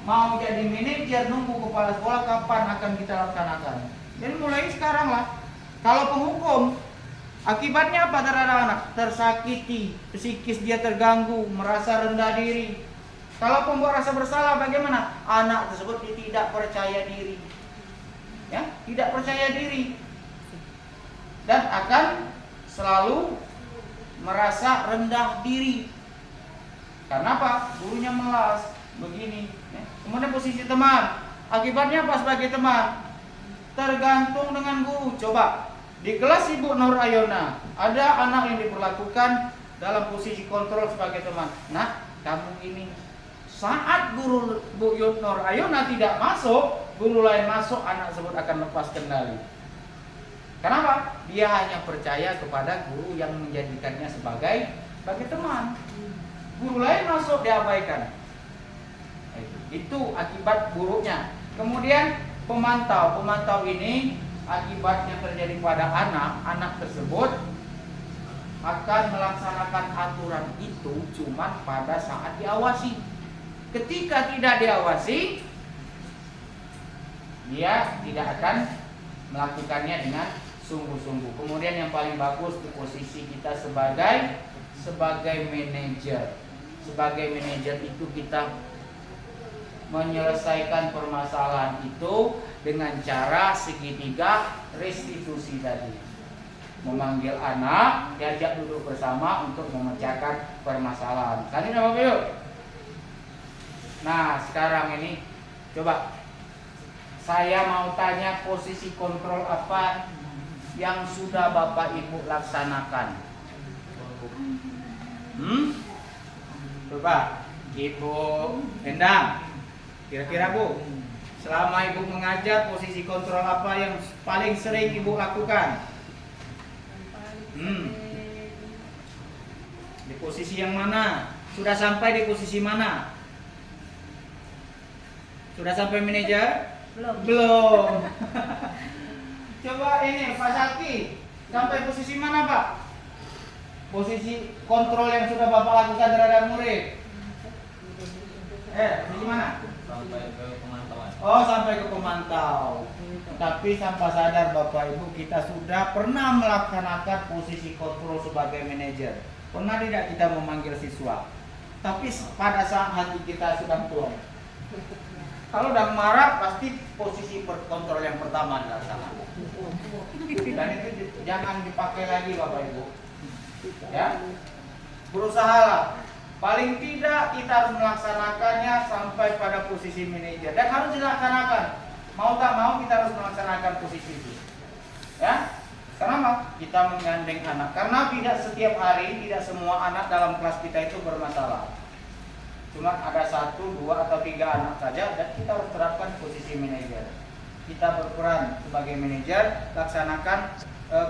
Speaker 2: mau jadi manajer, nunggu kepala sekolah kapan akan kita laksanakan. Jadi mulai sekarang lah. Kalau penghukum, akibatnya apa terhadap anak? Tersakiti, psikis dia terganggu, merasa rendah diri. Kalau pembuat rasa bersalah bagaimana? Anak tersebut dia tidak percaya diri. Ya, tidak percaya diri. Dan akan selalu merasa rendah diri. Karena apa? Gurunya melas begini. Ya. Kemudian posisi teman. Akibatnya apa sebagai teman? Tergantung dengan guru. Coba Di kelas Ibu Nur Ayona, ada anak yang diperlakukan dalam posisi kontrol sebagai teman. Nah, kamu ini saat guru Bu Nur Ayona tidak masuk, guru lain masuk, anak tersebut akan lepas kendali. Kenapa? Dia hanya percaya kepada guru yang menjadikannya sebagai teman. Guru lain masuk, diabaikan. Itu akibat buruknya. Kemudian pemantau ini akibatnya terjadi pada anak tersebut akan melaksanakan aturan itu cuma pada saat diawasi. Ketika tidak diawasi, dia tidak akan melakukannya dengan sungguh-sungguh. Kemudian yang paling bagus di posisi kita sebagai manajer. Sebagai manajer itu kita menyelesaikan permasalahan itu dengan cara segitiga restitusi tadi. Memanggil anak, diajak duduk bersama untuk memecahkan permasalahan. Tadi Bapak Ibu. Nah, sekarang ini coba saya mau tanya posisi kontrol apa yang sudah Bapak Ibu laksanakan. Coba Ibu Endang, kira-kira Bu, selama Ibu mengajar, posisi kontrol apa yang paling sering Ibu lakukan? Di posisi yang mana? Sudah sampai di posisi mana? Sudah sampai manajer? Belum. Coba ini Pak Saki, sampai posisi mana Pak? Posisi kontrol yang sudah Bapak lakukan terhadap murid. Posisi mana?
Speaker 7: Sampai ke pemantauan.
Speaker 2: Oh, sampai ke pemantau. Tapi tanpa sadar Bapak Ibu, kita sudah pernah melaksanakan posisi kontrol sebagai manajer. Pernah tidak kita memanggil siswa? Tapi pada saat hati kita sudah plong. Kalau udah marah, pasti posisi kontrol yang pertama dilaksanakan. Dan itu jangan dipakai lagi Bapak Ibu. Ya, berusahalah. Paling tidak kita harus melaksanakannya sampai pada posisi manajer. Dan harus dilaksanakan. Mau tak mau kita harus melaksanakan posisi itu. Ya, kenapa? Kita menggandeng anak. Karena tidak setiap hari, tidak semua anak dalam kelas kita itu bermasalah. Cuma ada 1, 2, atau 3 anak saja dan kita harus terapkan posisi manajer. Kita berperan sebagai manajer, laksanakan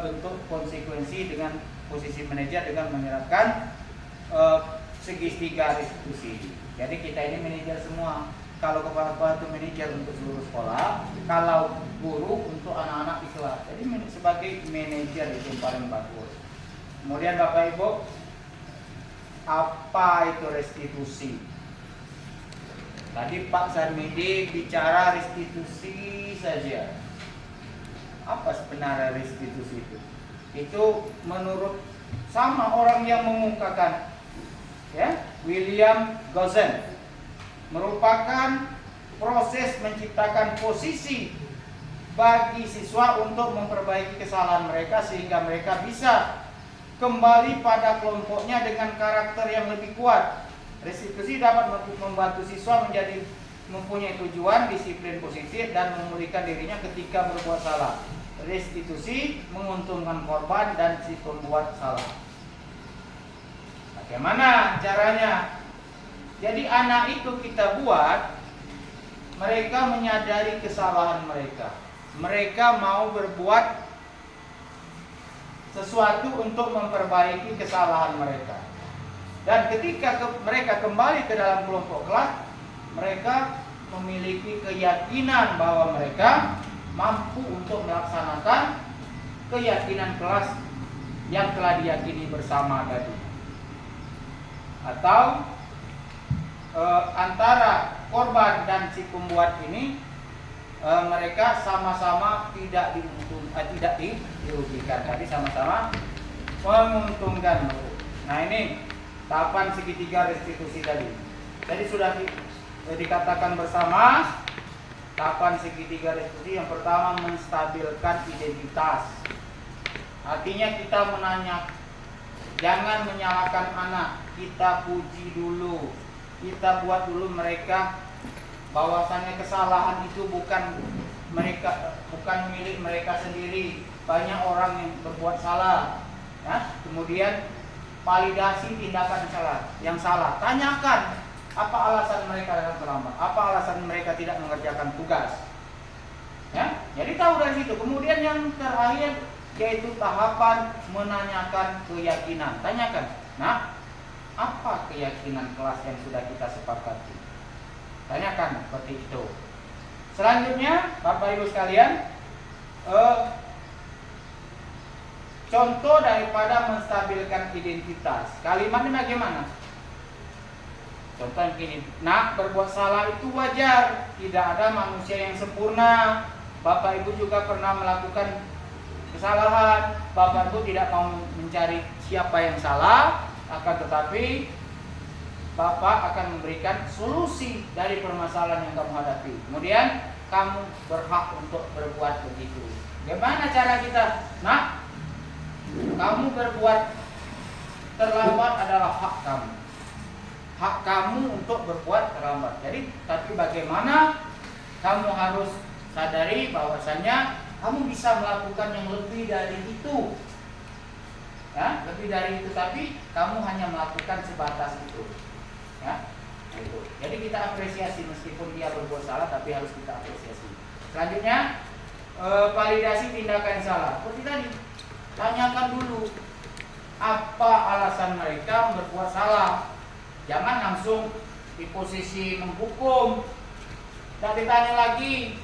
Speaker 2: bentuk konsekuensi dengan posisi manajer dengan menerapkan segitiga restitusi. Jadi kita ini manajer semua. Kalau kepala itu manajer untuk seluruh sekolah, kalau guru untuk anak-anak di kelas. Jadi sebagai manajer itu yang paling bagus. Kemudian Bapak Ibu, apa itu restitusi? Tadi Pak Sarmidi bicara restitusi saja. Apa sebenarnya restitusi itu? Itu menurut sama orang yang mengungkapkan, ya, William Gosen, merupakan proses menciptakan posisi bagi siswa untuk memperbaiki kesalahan mereka sehingga mereka bisa kembali pada kelompoknya dengan karakter yang lebih kuat. Restitusi dapat membantu siswa menjadi mempunyai tujuan, disiplin positif dan memulihkan dirinya ketika berbuat salah. Restitusi menguntungkan korban dan si pembuat salah. Bagaimana caranya? Jadi anak itu kita buat mereka menyadari kesalahan mereka. Mereka mau berbuat sesuatu untuk memperbaiki kesalahan mereka. Dan ketika mereka kembali ke dalam kelompok kelas, mereka memiliki keyakinan bahwa mereka mampu untuk melaksanakan keyakinan kelas yang telah diyakini bersama tadi. Atau antara korban dan si pembuat ini mereka sama-sama tidak dirugikan, tadi sama-sama menguntungkan. Nah ini tahapan segitiga restitusi tadi. Jadi sudah dikatakan bersama tahapan segitiga restitusi. Yang pertama, menstabilkan identitas. Artinya kita menanya, jangan menyalahkan anak, kita puji dulu, kita buat dulu mereka bahwasannya kesalahan itu bukan mereka, bukan milik mereka sendiri. Banyak orang yang berbuat salah, ya. Kemudian validasi tindakan yang salah. Tanyakan apa alasan mereka datang terlambat, apa alasan mereka tidak mengerjakan tugas. Ya, jadi tahu dari situ. Kemudian yang terakhir yaitu tahapan menanyakan keyakinan. Tanyakan, nah, apa keyakinan kelas yang sudah kita sepakati? Tanyakan seperti itu. Selanjutnya, Bapak Ibu sekalian, contoh daripada menstabilkan identitas. Kalimatnya bagaimana? Contoh begini, nak, berbuat salah itu wajar. Tidak ada manusia yang sempurna. Bapak Ibu juga pernah melakukan kesalahan. Bapak Ibu tidak mau mencari siapa yang salah, akan tetapi Bapak akan memberikan solusi dari permasalahan yang kamu hadapi. Kemudian kamu berhak untuk berbuat begitu. Bagaimana cara kita? Nah, kamu berbuat terlambat adalah hak kamu. Hak kamu untuk berbuat terlambat. Jadi, tapi bagaimana kamu harus sadari bahwasannya kamu bisa melakukan yang lebih dari itu. Ya, lebih dari itu, tapi kamu hanya melakukan sebatas itu. Ya, itu. Jadi kita apresiasi meskipun dia berbuat salah, tapi harus kita apresiasi. Selanjutnya, validasi tindakan salah. Seperti tadi, tanyakan dulu apa alasan mereka berbuat salah. Jangan langsung di posisi menghukum. Dan ditanya lagi,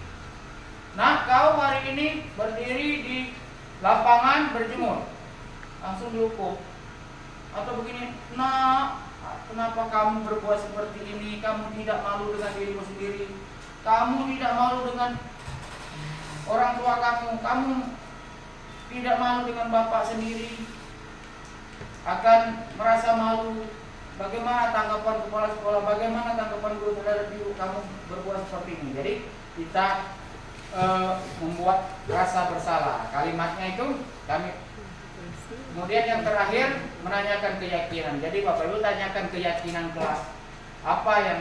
Speaker 2: nah, kau hari ini berdiri di lapangan berjemur, langsung dihukum. Atau begini, nah, kenapa kamu berbuat seperti ini? Kamu tidak malu dengan dirimu sendiri. Kamu tidak malu dengan orang tua kamu. Kamu tidak malu dengan bapak sendiri. Akan merasa malu. Bagaimana tanggapan kepala sekolah? Bagaimana tanggapan guru terhadap ibu kamu berbuat seperti ini? Jadi kita membuat rasa bersalah. Kalimatnya itu kami. Kemudian yang terakhir, menanyakan keyakinan. Jadi Bapak Ibu tanyakan keyakinan kelas. Apa yang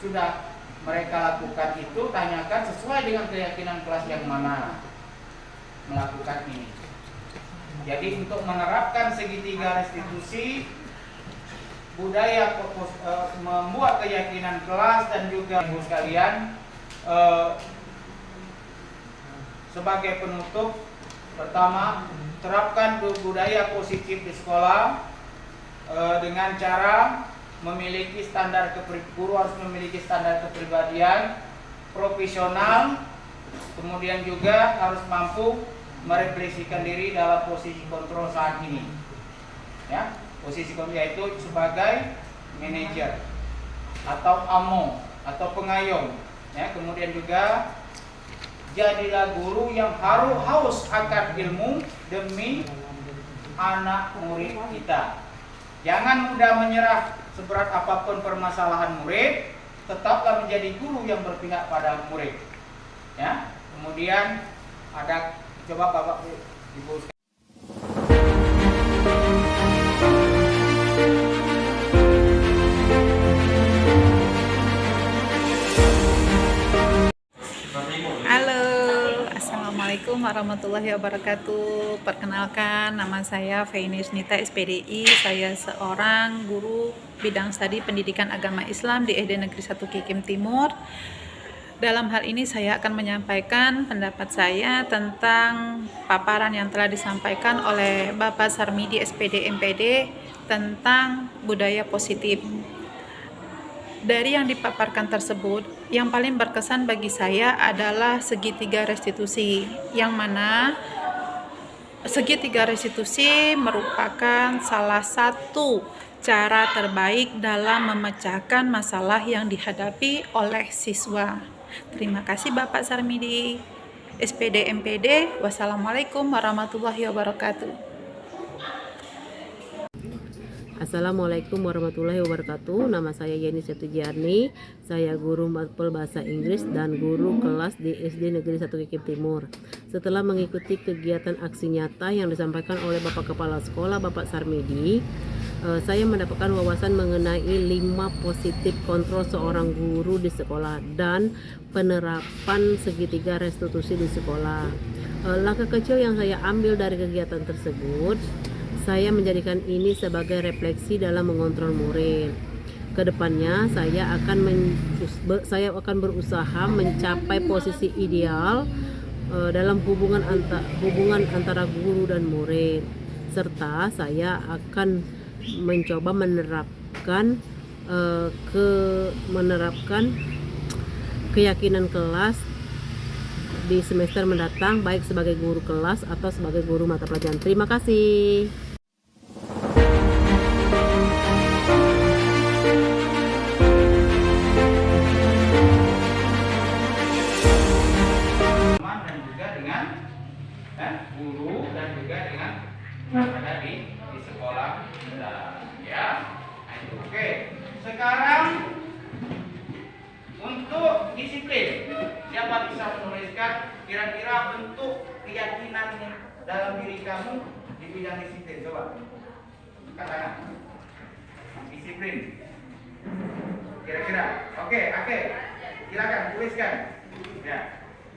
Speaker 2: sudah mereka lakukan itu, tanyakan sesuai dengan keyakinan kelas yang mana melakukan ini. Jadi untuk menerapkan segitiga restitusi, budaya membuat keyakinan kelas dan juga ibu sekalian, sebagai penutup, pertama, terapkan budaya positif di sekolah dengan cara memiliki standar guru harus memiliki standar kepribadian profesional, kemudian juga harus mampu merefleksikan diri dalam posisi kontrol saat ini. Ya, posisi kontrol yaitu sebagai manajer atau AMO atau pengayom. Ya, kemudian juga jadilah guru yang haus akan ilmu demi anak murid kita. Jangan mudah menyerah seberat apapun permasalahan murid, tetaplah menjadi guru yang berpihak pada murid. Ya, kemudian ada coba Bapak Ibu.
Speaker 8: Assalamualaikum warahmatullahi wabarakatuh. Perkenalkan, nama saya Feinis Nita SPDI. Saya seorang guru bidang studi pendidikan agama Islam di SD Negeri 1 Kikim Timur. Dalam hal ini saya akan menyampaikan pendapat saya tentang paparan yang telah disampaikan oleh Bapak Sarmidi SPD MPD tentang budaya positif. Dari yang dipaparkan tersebut, yang paling berkesan bagi saya adalah segitiga restitusi, yang mana segitiga restitusi merupakan salah satu cara terbaik dalam memecahkan masalah yang dihadapi oleh siswa. Terima kasih Bapak Sarmidi, SPD MPD. Wassalamualaikum warahmatullahi wabarakatuh.
Speaker 5: Assalamualaikum warahmatullahi wabarakatuh. Nama saya Yeni Setujiarni. Saya guru matpel bahasa Inggris dan guru kelas di SD Negeri 1 Kikim Timur. Setelah mengikuti kegiatan aksi nyata yang disampaikan oleh Bapak Kepala Sekolah Bapak Sarmidi, saya mendapatkan wawasan mengenai 5 positif kontrol seorang guru di sekolah dan penerapan segitiga restitusi di sekolah. Langkah kecil yang saya ambil dari kegiatan tersebut, saya menjadikan ini sebagai refleksi dalam mengontrol murid. Kedepannya saya akan berusaha mencapai posisi ideal dalam hubungan antara guru dan murid, serta saya akan mencoba menerapkan keyakinan kelas di semester mendatang, baik sebagai guru kelas atau sebagai guru mata pelajaran. Terima kasih.
Speaker 2: Dan juga dengan guru dan juga dengan ada di sekolah kita, ya. Nah, itu. Oke. Sekarang untuk disiplin, siapa bisa menuliskan kira-kira bentuk keyakinan dalam diri kamu di bidang disiplin? Coba katakan. Disiplin. Kira-kira. Oke. Silakan tuliskan. Ya.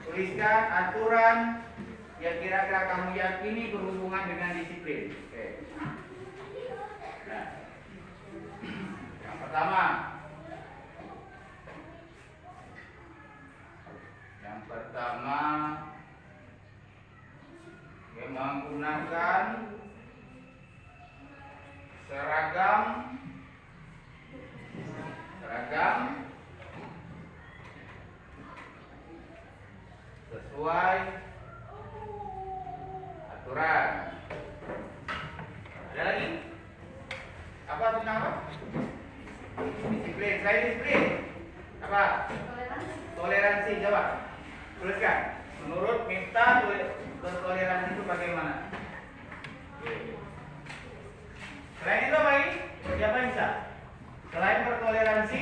Speaker 2: Tuliskan aturan yang kira-kira kamu yakini berhubungan dengan disiplin. Oke. Nah. Yang pertama, menggunakan seragam sesuai aturan. Ada lagi? Apa tentang apa? Disiplin. Saya disiplin. Apa? Toleransi. Coba tuliskan. Menurut Miftah, bertoleransi itu bagaimana? Selain itu apa lagi? Siapa bisa? Selain bertoleransi,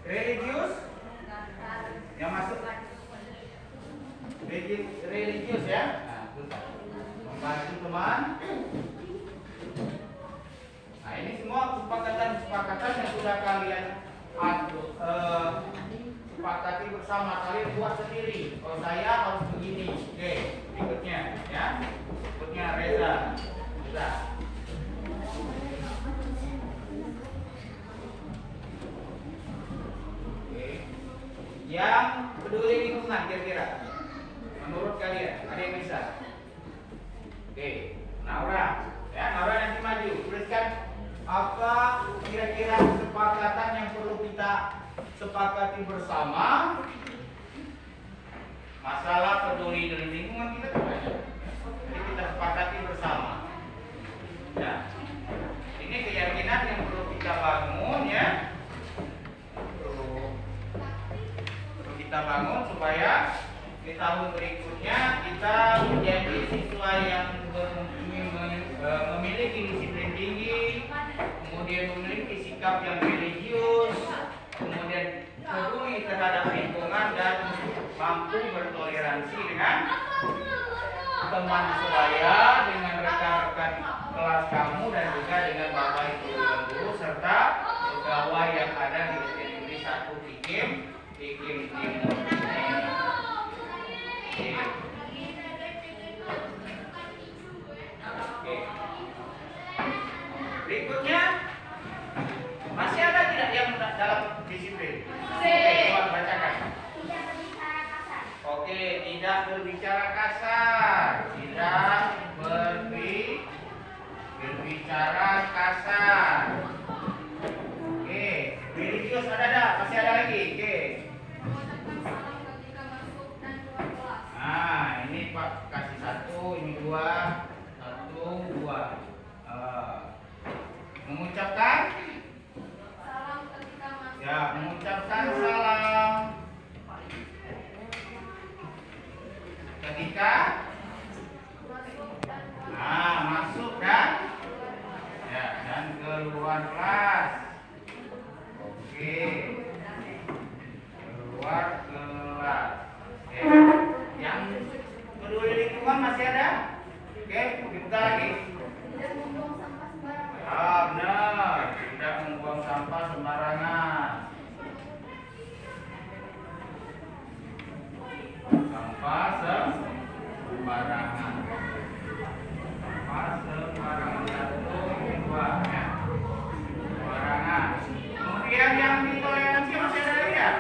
Speaker 2: religius yang masuk religius, ya. Membantu teman. Nah, ini semua kesepakatan yang sudah kalian sepakati bersama, kalian buat sendiri. Kalau saya harus begini. Oke, berikutnya, ya. Berikutnya Reza. Sudah. Oke. Yang peduli lingkungan kira-kira. Menurut kalian, ada yang bisa? Oke, Naura. Ya, Naura nanti maju. Tuliskan apa kira-kira kesepakatan yang perlu kita sepakati bersama. Masalah peduli dengan lingkungan kita banyak. Jadi kita sepakati bersama. Ya. Ini keyakinan yang perlu kita bangun, ya. Perlu kita bangun supaya di tahun berikutnya kita menjadi siswa yang memiliki disiplin tinggi, kemudian memiliki sikap yang religius, kemudian peduli terhadap lingkungan dan mampu bertoleransi dengan teman sebaya, dengan rekan-rekan kelas kamu dan juga dengan bapak ibu dan guru serta pegawai yang ada di SD Negeri 1 Kikim Timur. Oke. Berikutnya, masih ada tidak yang dalam disiplin? Coba bacakan. Oke, tidak berbicara kasar. Tidak berbicara kasar. Oke, religius ada? Masih ada lagi? Oke. Nah, ini Pak kasih 1, ini 2, 1, 2. Mengucapkan salam ketika masuk. Ya, mengucapkan salam ketika masuk dan keluar kelas. Oke. Keluar kelas. Oke. Yang peduli lingkungan masih ada? Oke, dibuka lagi. Benar, tidak membuang sampah sembarangan. Sampah sembarangan. Sampah sembarangan. Satu, dua, ya. Sembarangan. Kemudian yang ditoleransi masih ada lagi ya?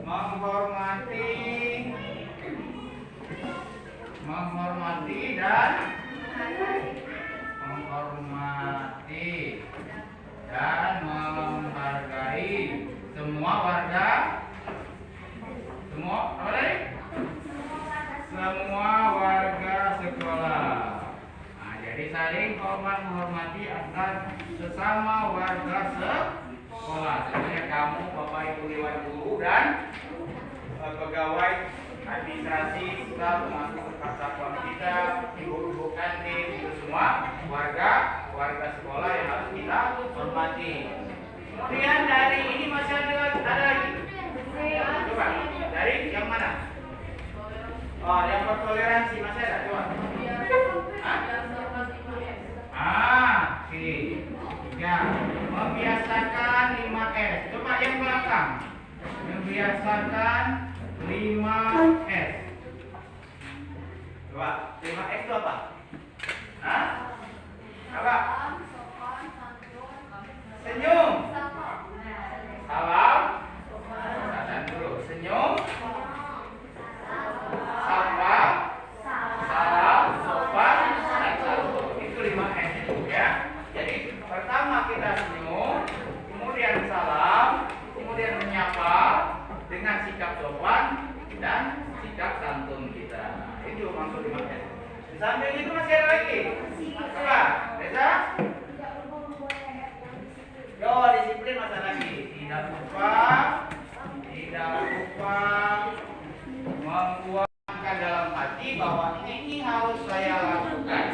Speaker 2: Menghormati dan menghargai semua warga, semua warga sekolah. Nah, jadi saling menghormati antar sesama warga sekolah. Tentunya kamu, Bapak Ibu Dewan Guru dan pegawai administrasi, staf, termasuk satpam kita, ibu-ibu kantin, itu semua warga sekolah yang harus kita hormati. Kemudian dari ini masih ada lagi. Coba dari yang mana? Oh, yang bertoleransi masih ada. Coba. Oke. Ya, membiasakan 5S. Coba yang belakang. Membiasakan 5S. Coba, 5S itu apa? Apa? Senyum. Salam. Salam dulu. Senyum. Sapa. Salam. Sopan. Dan santun. Itu 5S itu ya. Jadi pertama kita senyum, kemudian salam, kemudian menyapa dengan sikap sopan dan sikap santun kita. Itu maksud 5S. Di samping itu masih ada lagi. Apa? Reza? Yo, disiplin masa lagi. Tidak lupa membuangkan dalam hati bahwa ini harus saya lakukan.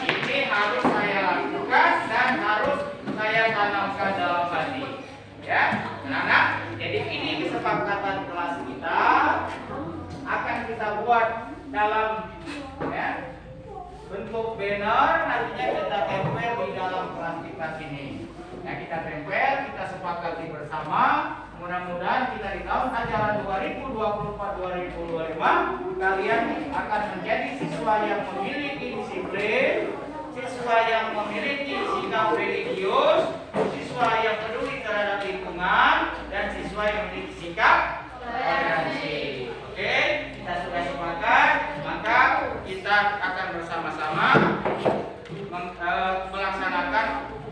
Speaker 2: Ini harus saya lakukan dan harus saya tanamkan dalam hati. Ya, anak-anak. Jadi ini kesepakatan kelas kita akan kita buat dalam bentuk banner, nantinya kita tempel di dalam kelas kita sini. Nah, kita tempel, kita sepakati bersama. Mudah-mudahan kita di tahun ajaran 2024-2025 kalian akan menjadi siswa yang memiliki disiplin, siswa yang memiliki sikap religius, siswa yang peduli terhadap lingkungan, dan siswa yang memiliki sikap toleransi. Oke, kita sudah sepakat, maka kita akan bersama-sama melaksanakan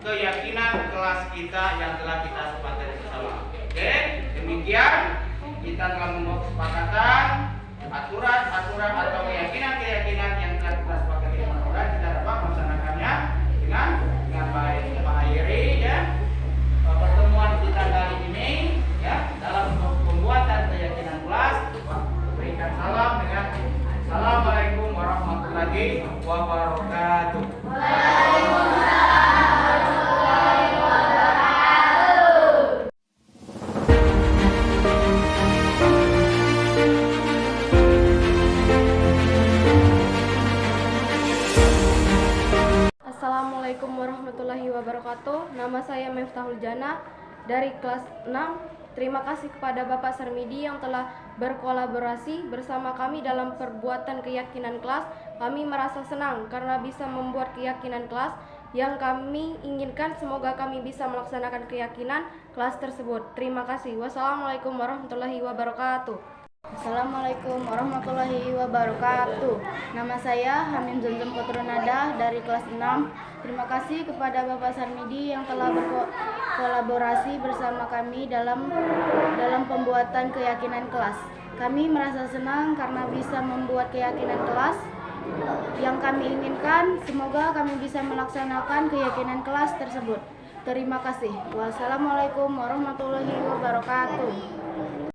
Speaker 2: keyakinan kelas kita yang telah kita sepakati bersama. Oke, demikian kita telah membuat kesepakatan, aturan atau keyakinan yang telah kita sepakati. Mudah-mudahan kita dapat melaksanakannya dengan baik. Pak Airi, ya, pertemuan kita kali ini ya dalam pembuatan keyakinan kelas, berikan salam dengan Assalamualaikum warahmatullahi wabarakatuh.
Speaker 9: Assalamualaikum warahmatullahi wabarakatuh. Nama saya Miftahul Jana dari kelas 6. Terima kasih kepada Bapak Sarmidi yang telah berkolaborasi bersama kami dalam perbuatan keyakinan kelas. Kami merasa senang karena bisa membuat keyakinan kelas yang kami inginkan. Semoga kami bisa melaksanakan keyakinan kelas tersebut. Terima kasih. Wassalamualaikum warahmatullahi wabarakatuh.
Speaker 10: Assalamualaikum warahmatullahi wabarakatuh. Nama saya Hamim Zonzom Kotrunada dari kelas 6. Terima kasih kepada Bapak Sarmidi yang telah berkolaborasi bersama kami dalam pembuatan keyakinan kelas. Kami merasa senang karena bisa membuat keyakinan kelas yang kami inginkan. Semoga kami bisa melaksanakan keyakinan kelas tersebut. Terima kasih. Wassalamualaikum warahmatullahi wabarakatuh.